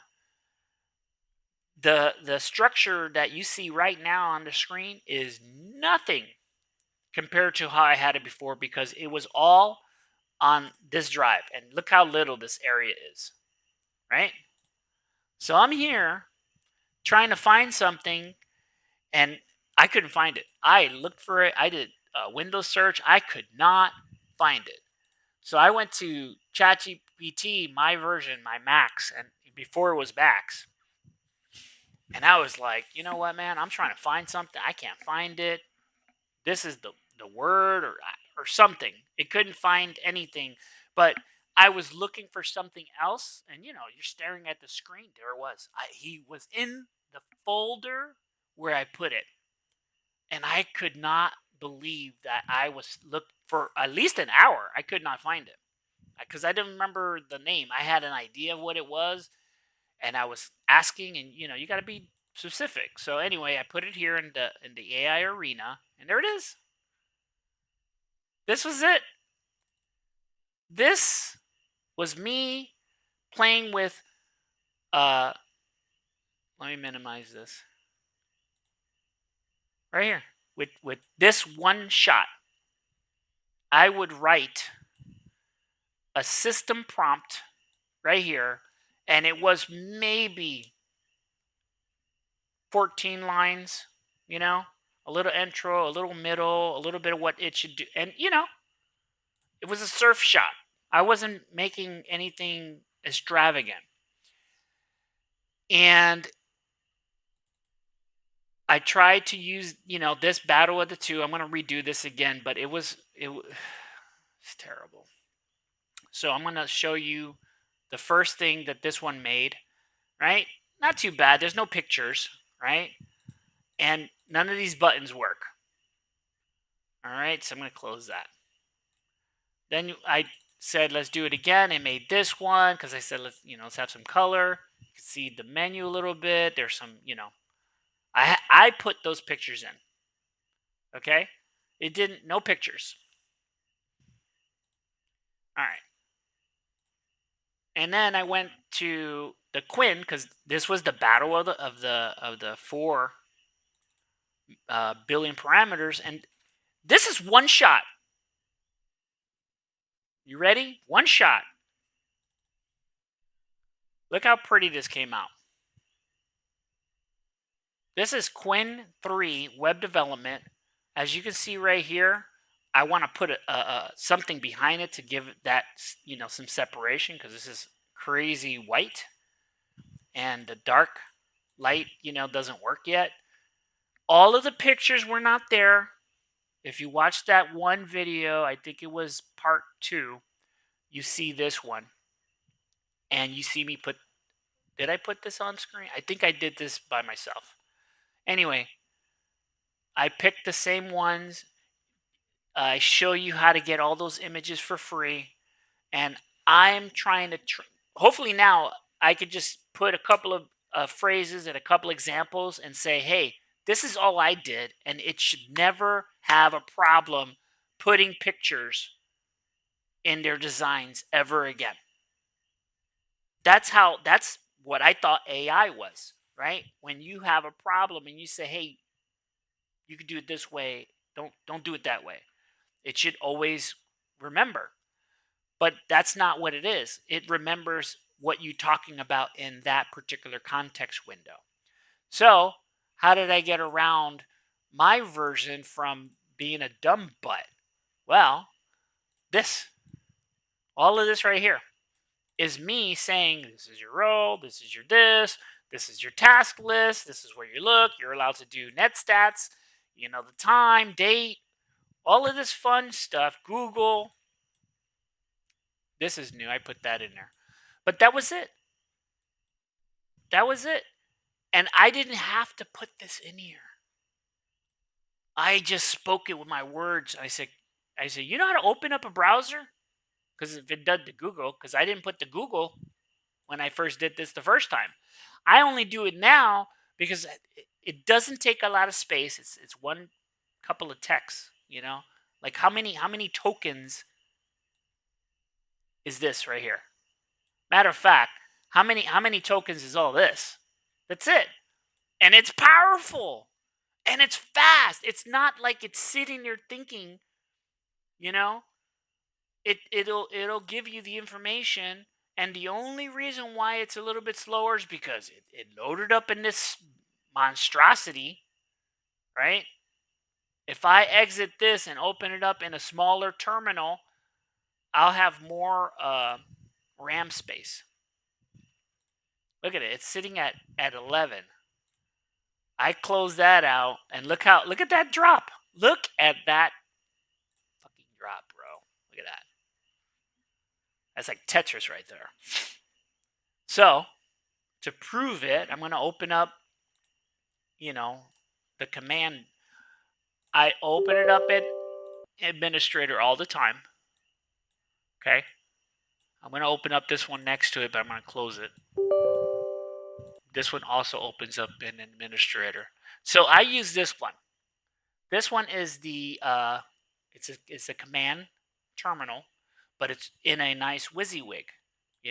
the structure that you see right now on the screen is nothing compared to how I had it before, because it was all on this drive. And look how little this area is, right? So I'm here trying to find something, and I couldn't find it. I looked for it. I did a Windows search. I could not find it. So I went to ChatGPT, my version, my Max, and before it was Max. And I was like, you know what, man? I'm trying to find something. I can't find it. This is the word, or something. It couldn't find anything, but I was looking for something else, and you're staring at the screen. There it was. He was in the folder where I put it, and I could not believe that I was looked for at least an hour. I could not find it because I didn't remember the name. I had an idea of what it was, and I was asking, and you got to be specific. So anyway, I put it here in the AI arena, and there it is. This was it. This was me playing with uh let me minimize this. Right here. With this one shot. I would write a system prompt right here, and it was maybe 14 lines, a little intro, a little middle, a little bit of what it should do. And it was a surf shot. I wasn't making anything extravagant. And I tried to use, this battle of the two. I'm going to redo this again, but it's terrible. So I'm going to show you the first thing that this one made, right? Not too bad. There's no pictures, right? And none of these buttons work. All right, so I'm going to close that. Then I said, let's do it again. It made this one because I said, let's have some color. You can see the menu a little bit. There's some, I put those pictures in. Okay, it didn't. No pictures. All right, and then I went to the Quinn because this was the battle of the 4 billion parameters, and this is one shot. You ready? One shot. Look how pretty this came out. This is Quinn 3 web development. As you can see right here, I want to put something behind it to give that some separation, because this is crazy white, and the dark light doesn't work yet. All of the pictures were not there. If you watch that one video, I think it was part 2, you see this one, and you see me put. Did I put this on screen? I think I did this by myself. Anyway, I picked the same ones. I show you how to get all those images for free, and I'm trying to. Hopefully now I could just put a couple of phrases and a couple examples and say, "Hey, this is all I did," and it should never have a problem putting pictures in their designs ever again. That's what I thought AI was, right? When you have a problem and you say, "Hey, you could do it this way. Don't do it that way." It should always remember. But that's not what it is. It remembers what you're talking about in that particular context window. So, how did I get around my version from being a dumb butt? Well, this, all of this right here is me saying, this is your role, this is your this is your task list, this is where you look, you're allowed to do net stats, the time, date, all of this fun stuff. Google, this is new. I put that in there. But that was it. That was it. And I didn't have to put this in here. I just spoke it with my words. I said, you know how to open up a browser? Because if it does the Google, because I didn't put the Google when I first did this the first time. I only do it now because it doesn't take a lot of space. It's one couple of texts, Like how many tokens is this right here? Matter of fact, how many tokens is all this? That's it. And it's powerful. And it's fast. It's not like it's sitting there thinking, you know? It'll give you the information, and the only reason why it's a little bit slower is because it loaded up in this monstrosity, right? If I exit this and open it up in a smaller terminal, I'll have more RAM space. Look at it. It's sitting at 11. I close that out, and look at that drop. Look at that fucking drop, bro. Look at that. That's like Tetris right there. So, to prove it, I'm going to open up, the command. I open it up in administrator all the time. Okay. I'm going to open up this one next to it, but I'm going to close it. This one also opens up in administrator. So I use this one. This one is the it's a command terminal, but it's in a nice WYSIWYG.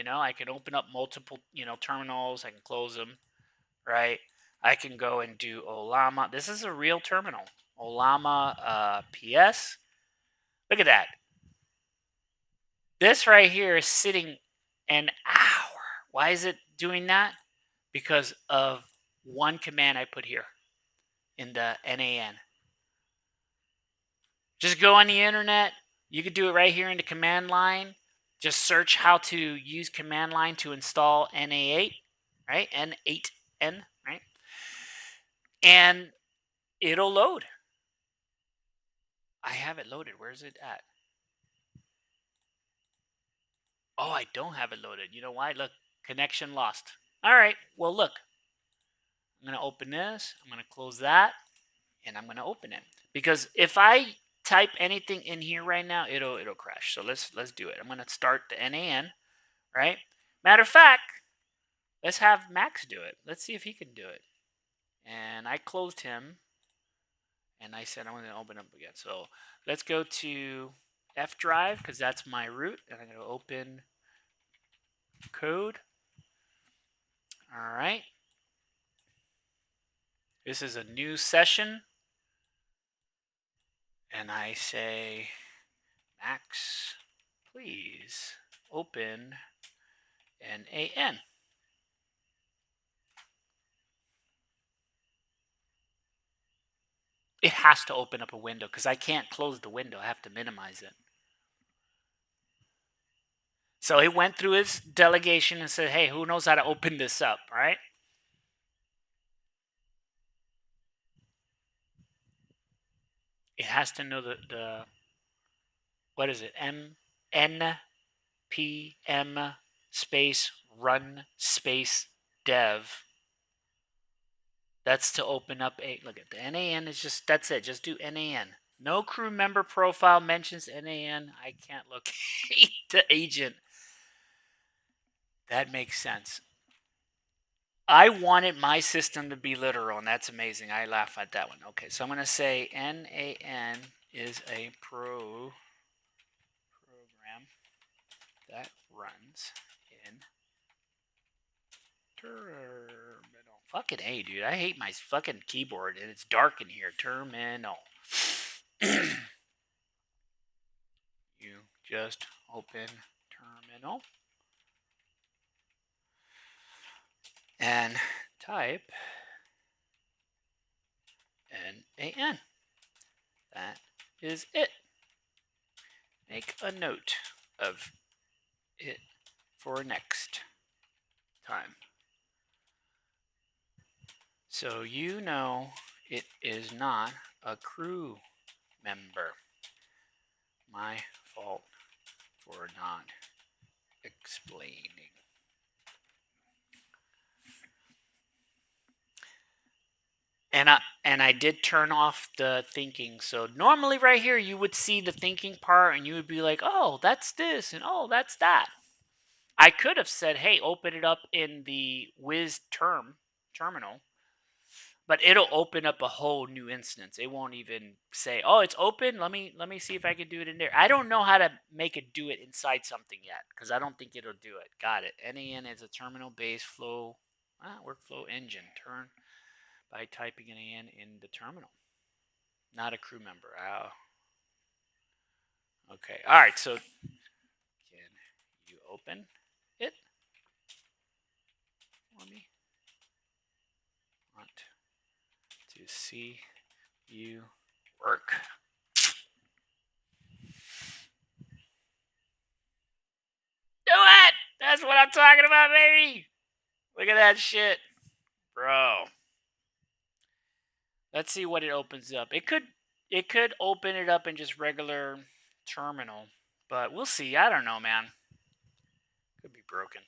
I can open up multiple terminals. I can close them, right? I can go and do Olama. This is a real terminal. Olama PS. Look at that. This right here is sitting an hour. Why is it doing that? Because of one command I put here in the NAN. Just go on the internet. You could do it right here in the command line. Just search how to use command line to install NA8, right? N8N, right? And it'll load. I have it loaded. Where's it at? Oh, I don't have it loaded. You know why? Look, connection lost. All right. Well, look. I'm going to open this. I'm going to close that. And I'm going to open it. Because if I type anything in here right now, it'll crash. So let's do it. I'm going to start the NAN, right? Matter of fact, let's have Max do it. Let's see if he can do it. And I closed him. And I said I'm going to open up again. So let's go to F drive because that's my root. And I'm going to open code. All right. This is a new session. And I say, Max, please open NAN. It has to open up a window because I can't close the window. I have to minimize it. So it went through its delegation and said, hey, who knows how to open this up, right? It has to know the what is it? NPM space run space dev. That's to open up a, look at the NAN is just, that's it. Just do NAN. No crew member profile mentions NAN. I can't locate the agent. That makes sense. I wanted my system to be literal, and that's amazing. I laugh at that one. Okay, so I'm going to say NAN is a program that runs in terminal. Fucking A, dude. I hate my fucking keyboard, and it's dark in here. Terminal. You just open terminal and type NAN. That is it. Make a note of it for next time. So you know it is not a crew member. My fault for not explaining. And I did turn off the thinking. So normally right here you would see the thinking part and you would be like, oh, that's this and oh, that's that. I could have said, hey, open it up in the Wiz terminal, but it'll open up a whole new instance. It won't even say, oh, it's open. Let me see if I can do it in there. I don't know how to make it do it inside something yet because I don't think it'll do it. Got it. NAN is a terminal-based workflow engine. Turn by typing NAN in the terminal. Not a crew member. Oh. Okay. All right. So can you open it for me? Want to see you work. Do it! That's what I'm talking about, baby! Look at that shit. Bro. Let's see what it opens up. It could open it up in just regular terminal, but we'll see. I don't know, man. Could be broken.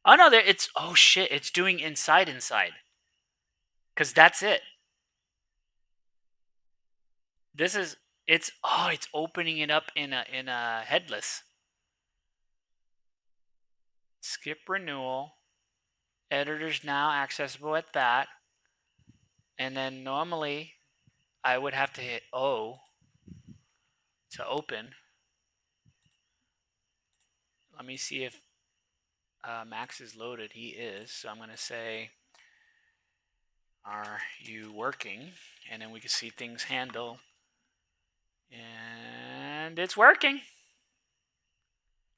Oh no, it's oh shit, it's doing inside. Cuz that's it. It's opening it up in a headless. Skip renewal. Editors now accessible at that. And then normally I would have to hit O to open. Let me see if Max is loaded. He is. So I'm going to say, are you working? And then we can see things handle. And it's working.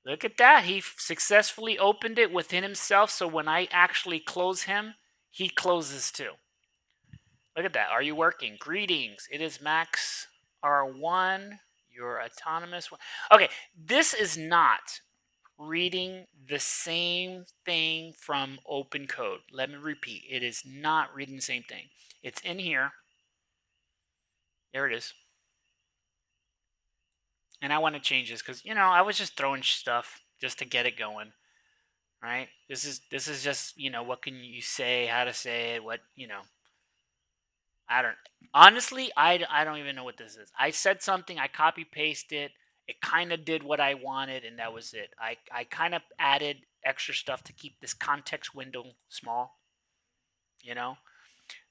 Look at that. He successfully opened it within himself. So when I actually close him, he closes too. Look at that. Are you working? Greetings. It is Max R1. Your autonomous one. Okay, this is not reading the same thing from Opencode. Let me repeat. It is not reading the same thing. It's in here. There it is. And I want to change this because, I was just throwing stuff just to get it going. Right? This is just, what can you say, how to say it, what, I don't even know what this is. I said something, I copy pasted, it kind of did what I wanted, and that was it. I kind of added extra stuff to keep this context window small,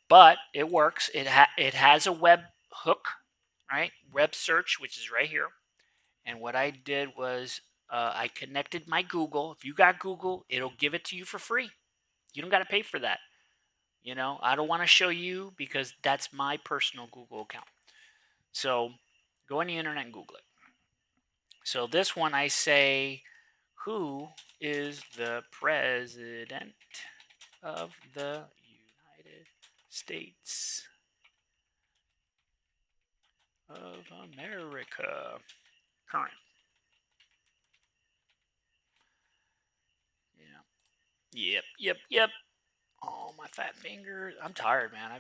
but it works. It has a web hook, right? Web search, which is right here. And what I did was I connected my Google. If you got Google, it'll give it to you for free. You don't got to pay for that. I don't want to show you because that's my personal Google account. So go on the internet and Google it. So this one I say, who is the president of the United States of America? Current. Yeah. Yep. Oh, my fat fingers. I'm tired, man.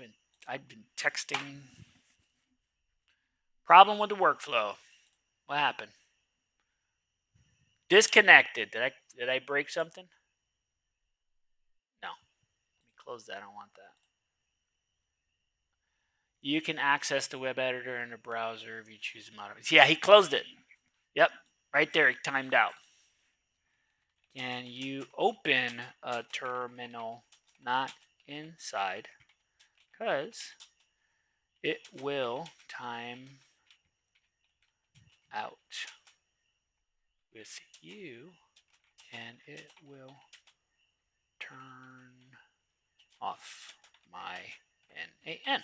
I've been texting. Problem with the workflow. What happened? Disconnected. Did I break something? No. Let me close that. I don't want that. You can access the web editor in the browser if you choose to modify. Yeah, he closed it. Yep. Right there. He timed out. Can you open a terminal not inside? Because it will time out with you and it will turn off my NAN.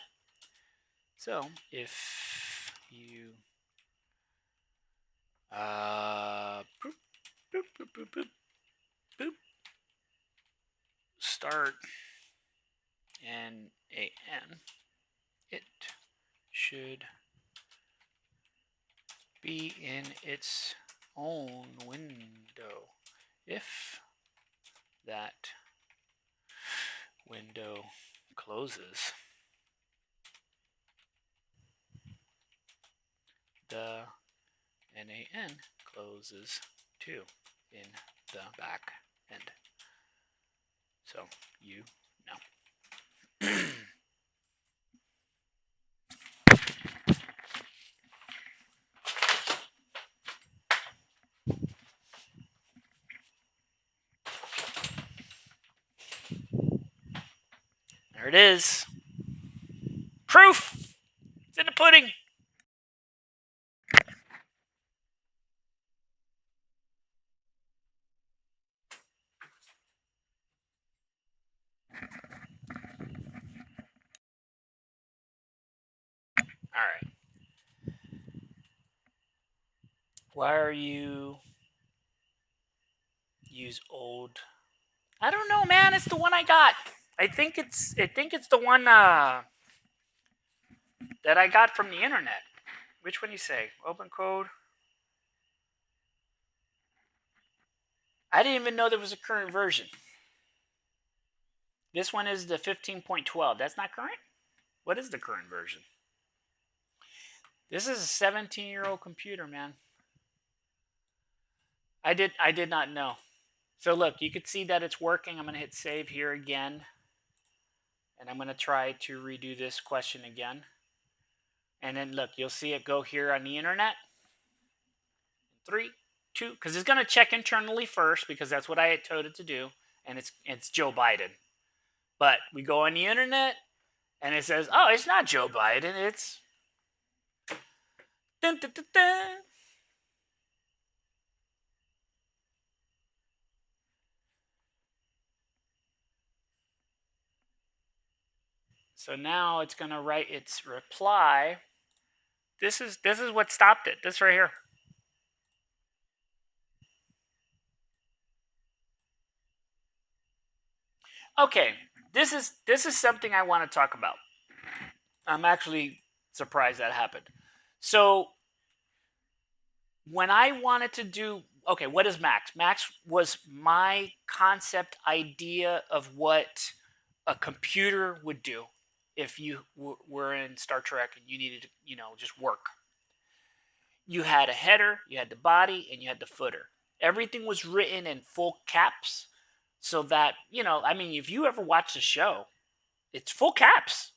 So if you boop, boop, boop. Start NaN. It should be in its own window. If that window closes, the NaN closes too in the back end. So you know. There it is. Proof! It's in the pudding. All right. Why are you use old? I don't know, man. It's the one I got. I think it's the one that I got from the internet. Which one do you say? Opencode? I didn't even know there was a current version. This one is the 15.12. That's not current? What is the current version? This is a 17-year-old computer, man. I did not know. So look, you can see that it's working. I'm going to hit save here again. And I'm going to try to redo this question again. And then look, you'll see it go here on the internet. 3, 2, because it's going to check internally first because that's what I had told it to do. And it's Joe Biden. But we go on the internet and it says, oh, it's not Joe Biden. It's... Dun, dun, dun, dun. So now it's going to write its reply. This is what stopped it. This right here. Okay, this is something I want to talk about. I'm actually surprised that happened. So when I wanted to do, okay, what is Max? Max was my concept idea of what a computer would do if you were in Star Trek and you needed to, just work. You had a header, you had the body, and you had the footer. Everything was written in full caps so that, if you ever watch the show, it's full caps,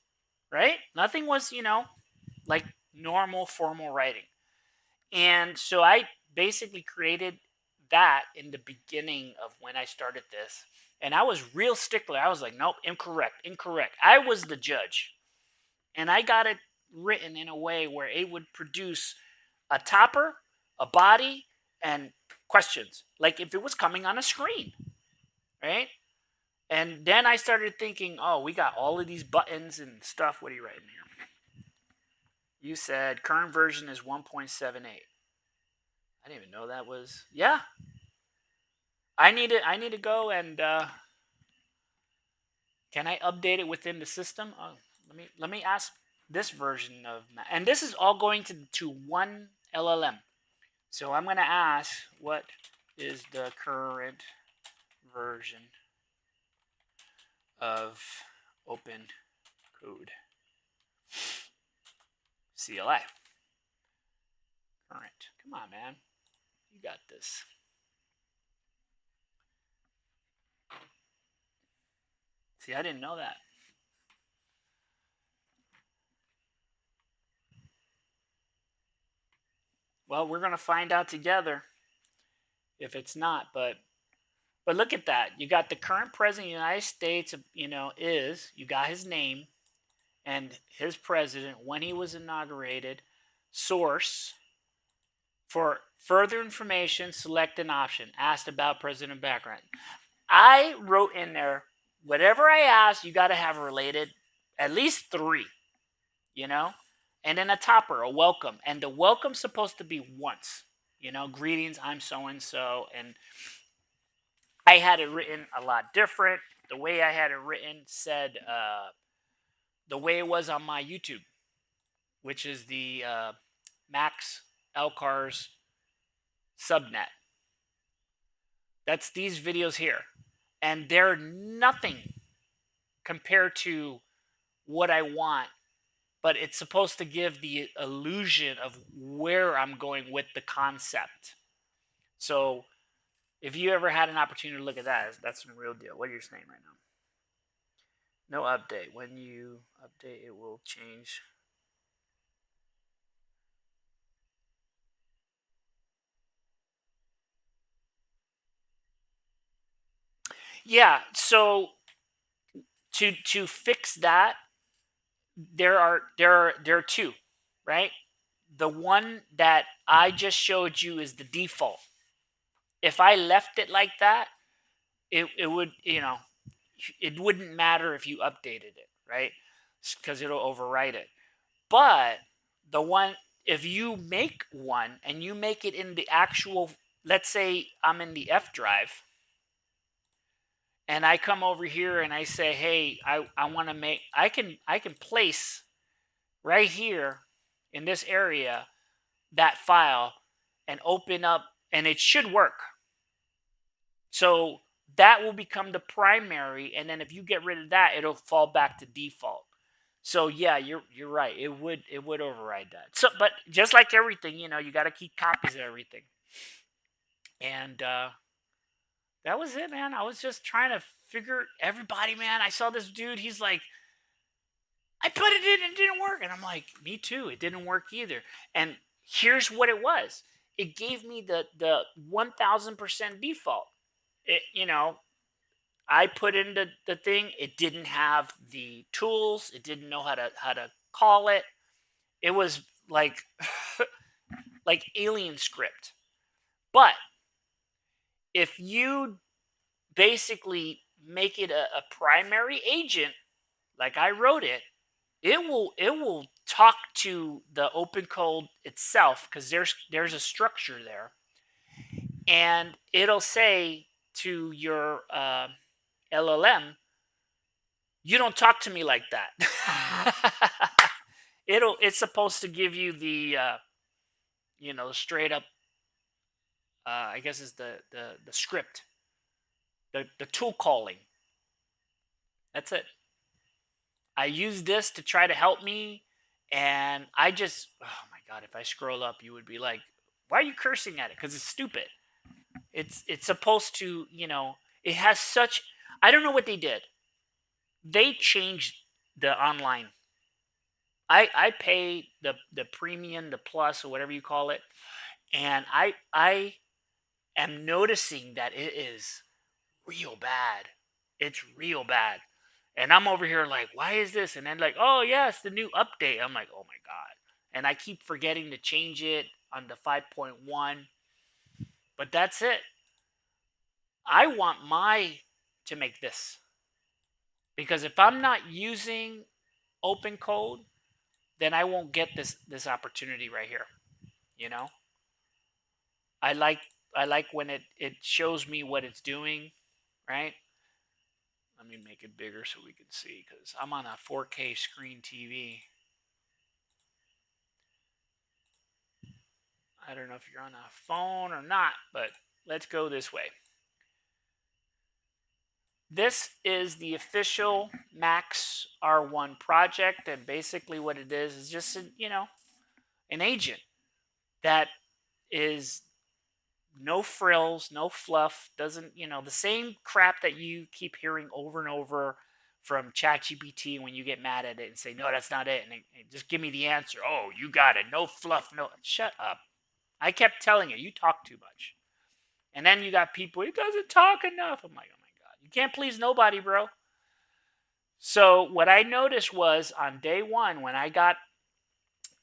right? Nothing was, like normal formal writing. And so I basically created that in the beginning of when I started this. And I was real stickler. I was like, nope, incorrect. I was the judge. And I got it written in a way where it would produce a topper, a body, and questions. Like if it was coming on a screen, right? And then I started thinking, oh, we got all of these buttons and stuff. What are you writing here? You said current version is 1.78. I didn't even know that was. Yeah. I need to go and can I update it within the system? Let me ask this version of, and this is all going to one LLM. So I'm going to ask, what is the current version of Opencode CLI? Current. Come on, man. You got this. See, I didn't know that. Well, we're going to find out together if it's not, but look at that. You got the current president of the United States, you got his name and his president when he was inaugurated. Source. For further information, select an option. Asked about president background. I wrote in there, whatever I ask, you got to have related at least 3, and then a topper, a welcome. And the welcome's supposed to be once, greetings, I'm so-and-so. And I had it written a lot different. The way I had it written said the way it was on my YouTube, which is the Max Elcars subnet. That's these videos here. And they're nothing compared to what I want, but it's supposed to give the illusion of where I'm going with the concept. So if you ever had an opportunity to look at that, that's some real deal. What are you saying right now? No update. When you update, it will change. Yeah. So to fix that, there are two, right? The one that I just showed you is the default. If I left it like that, it would, it wouldn't matter if you updated it, right? Because it'll overwrite it. But the one, if you make one and you make it in the actual, let's say I'm in the F drive and I come over here and I say, hey, I want to make, I can place right here in this area that file and open up, and it should work. So that will become the primary, and then if you get rid of that, it'll fall back to default. So yeah, you're right. It would override that. So, but just like everything, you got to keep copies of everything. And that was it, man. I was just trying to figure everybody, man. I saw this dude. He's like, I put it in and it didn't work, and I'm like, me too. It didn't work either. And here's what it was. It gave me the 1000% default. It. I put in the thing. It didn't have the tools. It didn't know how to call it. It was like like alien script. But if you basically make it a primary agent, like I wrote it, it will talk to the Opencode itself because there's a structure there, and it'll say to your LLM, you don't talk to me like that. It's supposed to give you the straight up, I guess is the script, the tool calling. That's it. I use this to try to help me, and I just, oh my god, if I scroll up, you would be like, why are you cursing at it? Because it's stupid. It's supposed to, it has such. I don't know what they did. They changed the online. I pay the premium, the plus, or whatever you call it, and I am noticing that it is real bad. It's real bad. And I'm over here like, why is this? And then like, oh yeah, it's the new update. I'm like, oh my god. And I keep forgetting to change it on the 5.1. But that's it. I want my to make this. Because if I'm not using Opencode, then I won't get this opportunity right here. You know? I like I like when it shows me what it's doing, right? Let me make it bigger so we can see because I'm on a 4K screen TV. I don't know if you're on a phone or not, but let's go this way. This is the official Max R1 project, and basically what it is just an agent that is no frills, no fluff, doesn't, the same crap that you keep hearing over and over from ChatGPT when you get mad at it and say, no, that's not it. And just give me the answer. Oh, you got it. No fluff. No, shut up. I kept telling you, you talk too much. And then you got people, it doesn't talk enough. I'm like, oh my God, you can't please nobody, bro. So what I noticed was on day one, when I got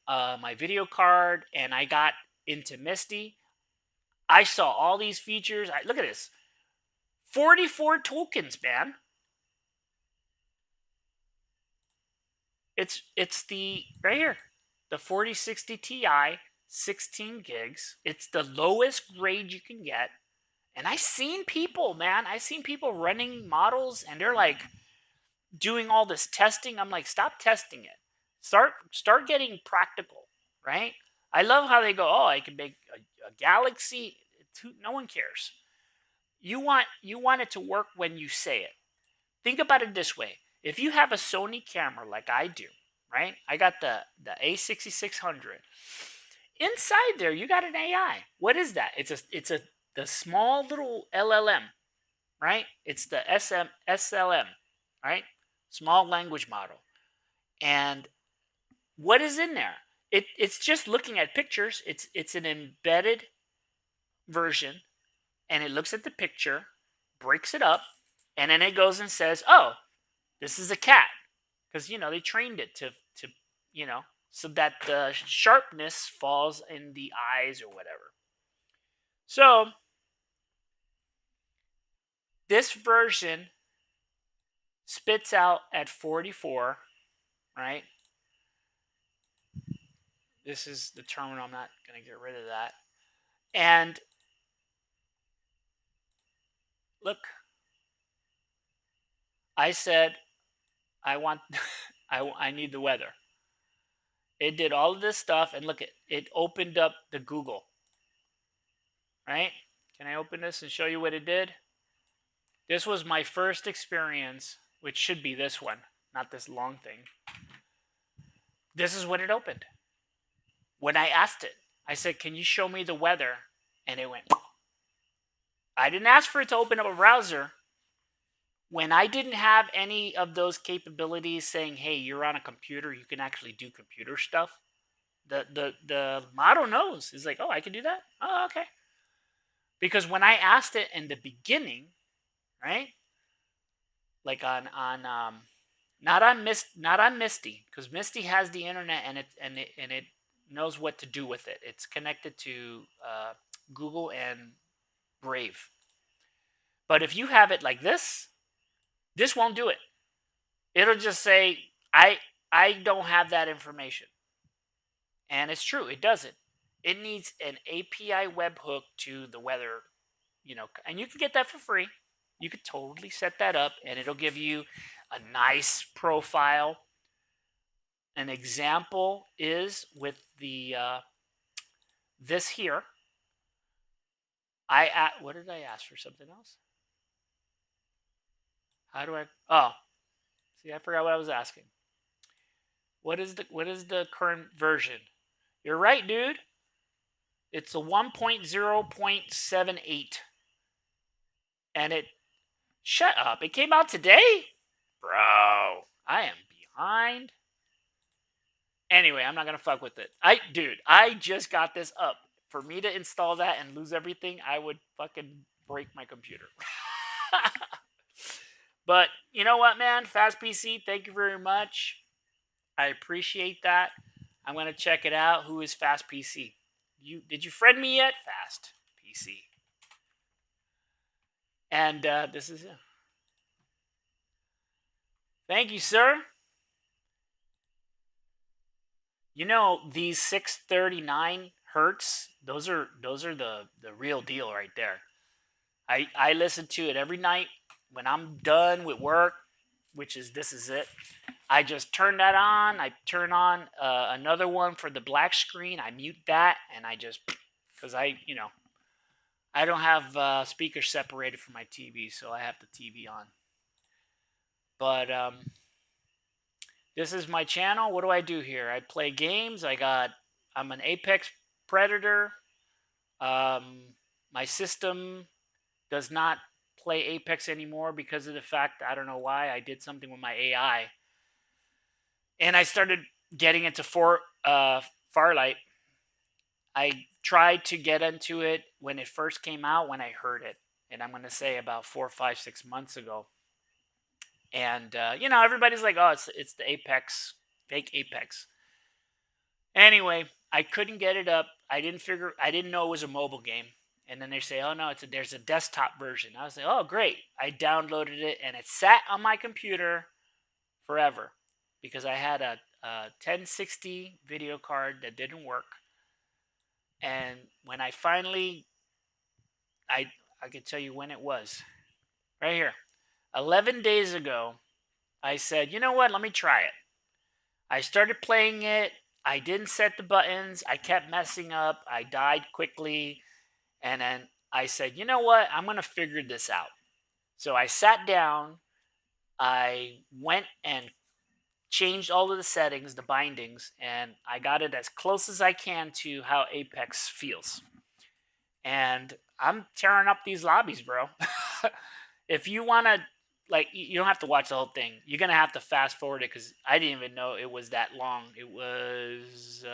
my video card and I got into Misty, I saw all these features. Look at this. 44 tokens, man. It's the right here. The 4060 Ti, 16 gigs. It's the lowest grade you can get, And I seen people, man. I seen people running models, and they're like doing all this testing. I'm like, stop testing it. Start getting practical, right? I love how they go, oh, I can make a galaxy. No one cares. You want it to work when you say it. Think about it this way: if you have a Sony camera like I do, right? I got the A6600. Inside there, you got an AI. What is that? It's a the small little LLM, right? It's the SLM, right? Small language model. And what is in there? It's just looking at pictures. It's an embedded version, and it looks at the picture, breaks it up, and then it goes and says, "Oh, this is a cat," because they trained it to so that the sharpness falls in the eyes or whatever. So this version spits out at 44, right? This is the terminal. I'm not going to get rid of that. And look, I said I want I need the weather. It did all of this stuff, and look, it opened up the Google, right? Can I open this and show you what it did? This was my first experience, which should be this one, not this long thing. This is what it opened. When I asked it, I said, "Can you show me the weather?" And it went. I didn't ask for it to open up a browser. When I didn't have any of those capabilities saying, "Hey, you're on a computer, you can actually do computer stuff," the model knows. It's like, "Oh, I can do that? Oh, okay." Because when I asked it in the beginning, right? Like on not on Misty, because Misty has the internet, and it knows what to do with it. It's connected to Google and Brave. But if you have it like this won't do it. It'll just say, I don't have that information. And it's true, it doesn't. It needs an API webhook to the weather, and you can get that for free. You could totally set that up, and it'll give you a nice profile. An example is with the this here. What did I ask for? Something else? How do I? Oh, see, I forgot what I was asking. What is the current version? You're right, dude. It's a 1.0.78, and it shut up. It came out today, bro. I am behind. Anyway, I'm not gonna fuck with it. I just got this up. For me to install that and lose everything, I would fucking break my computer. But you know what, man? Fast PC, thank you very much. I appreciate that. I'm gonna check it out. Who is Fast PC? Did you friend me yet? Fast PC. And this is it. Thank you, sir. These 639 hertz, those are the real deal right there. I listen to it every night when I'm done with work, which is this is it. I just turn that on. I turn on another one for the black screen. I mute that, and I just because I don't have speakers separated from my TV, so I have the TV on. But this is my channel. What do I do here? I play games. I'm an Apex Predator. My system does not play Apex anymore because of the fact, I don't know why, I did something with my AI. And I started getting into Farlight. I tried to get into it when it first came out, when I heard it. And I'm going to say about 4, 5, 6 months ago. And, everybody's like, oh, it's the Apex, fake Apex. Anyway, I couldn't get it up. I didn't know it was a mobile game. And then they say, oh no, there's a desktop version. I was like, oh great. I downloaded it, and it sat on my computer forever because I had a 1060 video card that didn't work. And when I finally, I could tell you when it was. Right here. 11 days ago, I said, you know what? Let me try it. I started playing it. I didn't set the buttons. I kept messing up. I died quickly. And then I said, you know what? I'm going to figure this out. So I sat down. I went and changed all of the settings, the bindings, and I got it as close as I can to how Apex feels. And I'm tearing up these lobbies, bro. If you want to, like, you don't have to watch the whole thing. You're going to have to fast forward it because I didn't even know it was that long. It was,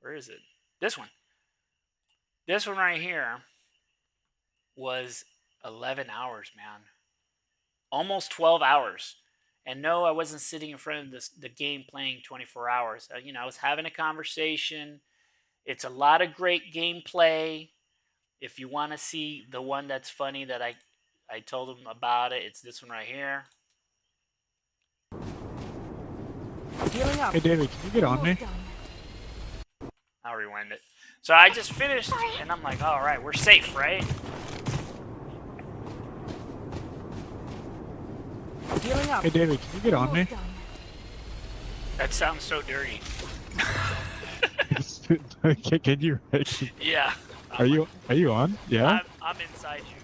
where is it? This one. This one right here was 11 hours, man. Almost 12 hours. And no, I wasn't sitting in front of the game playing 24 hours. I was having a conversation. It's a lot of great gameplay. If you want to see the one that's funny that I told them about it, it's this one right here.
Hey David, can you get on me?
I'll rewind it. So I just finished, and I'm like, all right, we're safe, right?
Hey David, can you get on me?
That sounds so dirty.
Can you?
Yeah.
Are you on? Yeah.
I'm inside you.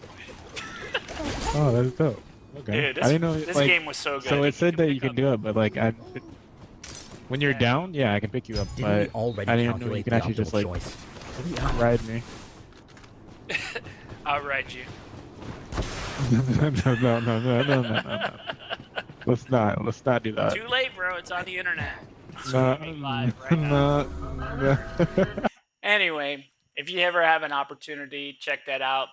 Oh, that's dope. Okay.
Dude,
I didn't know.
this
Like,
game was so good.
so it said that you
pick
can do it, but like, when you're down, yeah, I can pick you up.
Didn't we
But
already
I didn't know you
calculate
can
the
actually just
optimal
like
choice?
ride me.
I'll ride you.
No. Let's not do that.
Too late, bro. It's on the internet. It's
No,
streaming live right now.
no.
Anyway, if you ever have an opportunity, check that out.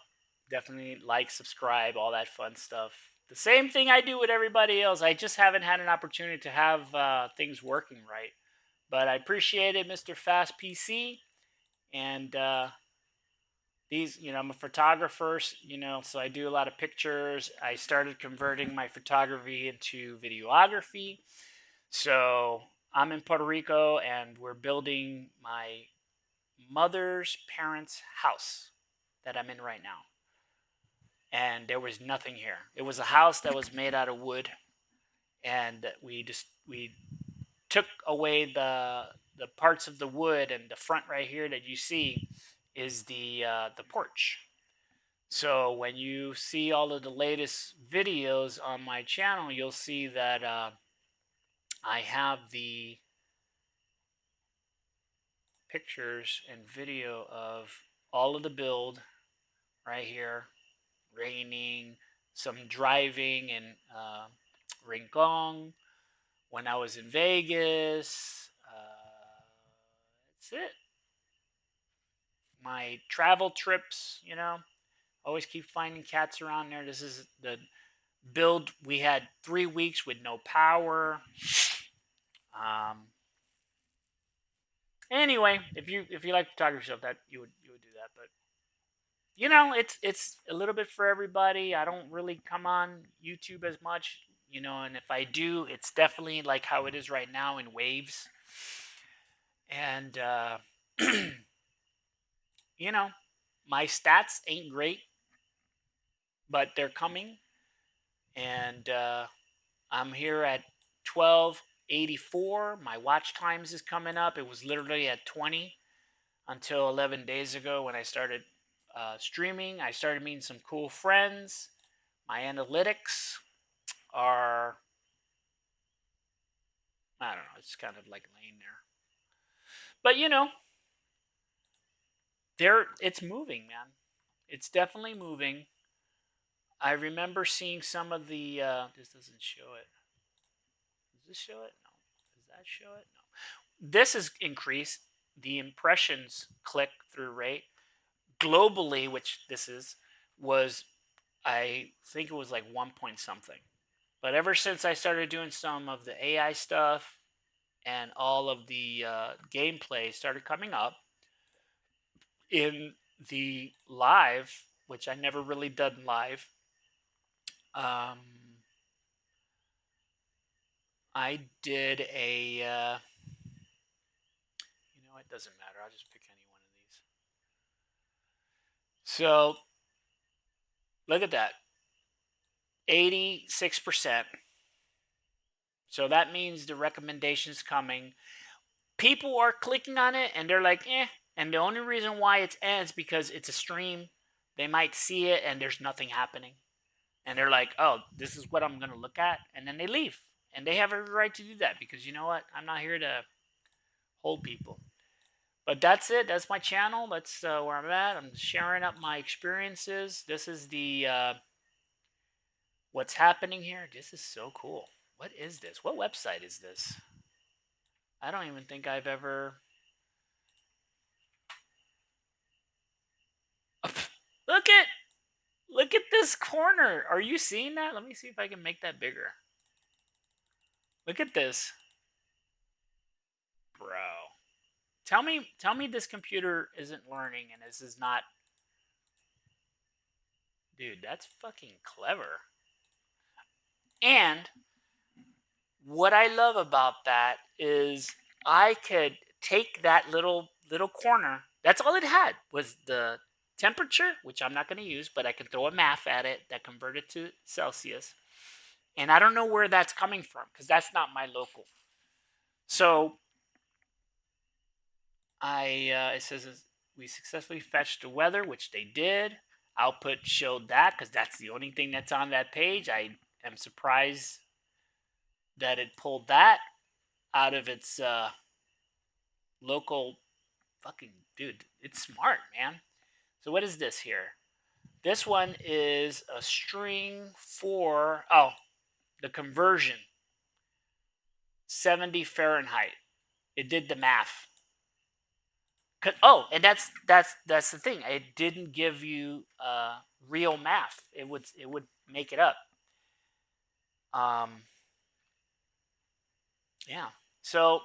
Definitely like, subscribe, all that fun stuff. The same thing I do with everybody else. I just haven't had an opportunity to have things working right. But I appreciate it, Mr. Fast PC. And I'm a photographer, so I do a lot of pictures. I started converting my photography into videography. So I'm in Puerto Rico, and we're building my mother's parents' house that I'm in right now. And there was nothing here. It was a house that was made out of wood, and we took away the parts of the wood, and the front right here that you see is the porch. So when you see all of the latest videos on my channel, you'll see that I have the pictures and video of all of the build right here, raining, some driving in Rincon, when I was in Vegas. That's it. My travel trips, always keep finding cats around there. This is the build. We had 3 weeks with no power. Anyway, if you like photography stuff, that you would do that. But it's a little bit for everybody. I don't really come on YouTube as much, and if I do, it's definitely like how it is right now in waves. And my stats ain't great, but they're coming, and I'm here at 1284. My watch times is coming up. It was literally at 20 until 11 days ago when I started streaming. I started meeting some cool friends. My analytics are, I don't know, it's kind of like laying there. But it's moving, man. It's definitely moving. I remember seeing some of the this doesn't show it. Does this show it? No. Does that show it? No. This has increased the impressions click through rate globally, which this was, I think it was like 1 point something. But ever since I started doing some of the AI stuff and all of the gameplay started coming up in the live, which I never really done live, I did it doesn't matter. I'll just pick any one of these. So look at that, 86%. So that means the recommendations coming. People are clicking on it and they're like, eh. And the only reason why it's eh is because it's a stream. They might see it and there's nothing happening. And they're like, oh, this is what I'm going to look at. And then they leave. And they have every right to do that because you know what? I'm not here to hold people. But that's it. That's my channel. That's where I'm at. I'm sharing up my experiences. This is the what's happening here. This is so cool. What is this? What website is this? I don't even think I've ever. Look at look at this corner. Are you seeing that? Let me see if I can make that bigger. Look at this, bro. Tell me this computer isn't learning and this is not. Dude, that's fucking clever. And what I love about that is I could take that little corner. That's all it had was the temperature, which I'm not going to use, but I can throw a math at it that convert it to Celsius. And I don't know where that's coming from because that's not my local. So it says we successfully fetched the weather, which they did. Output showed that because that's the only thing that's on that page. I am surprised that it pulled that out of its local. Fucking dude, it's smart, man. So what is this here? This one is a string for the conversion 70 Fahrenheit. It did the math. Oh, and that's the thing. It didn't give you real math. It would make it up. Um, yeah. So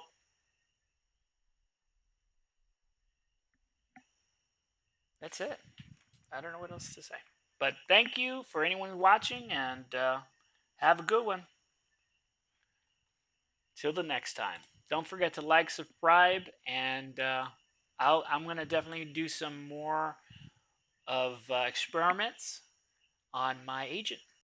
that's it. I don't know what else to say. But thank you for anyone watching, and have a good one. Till the next time. Don't forget to like, subscribe, and I'm gonna definitely do some more of experiments on my agent.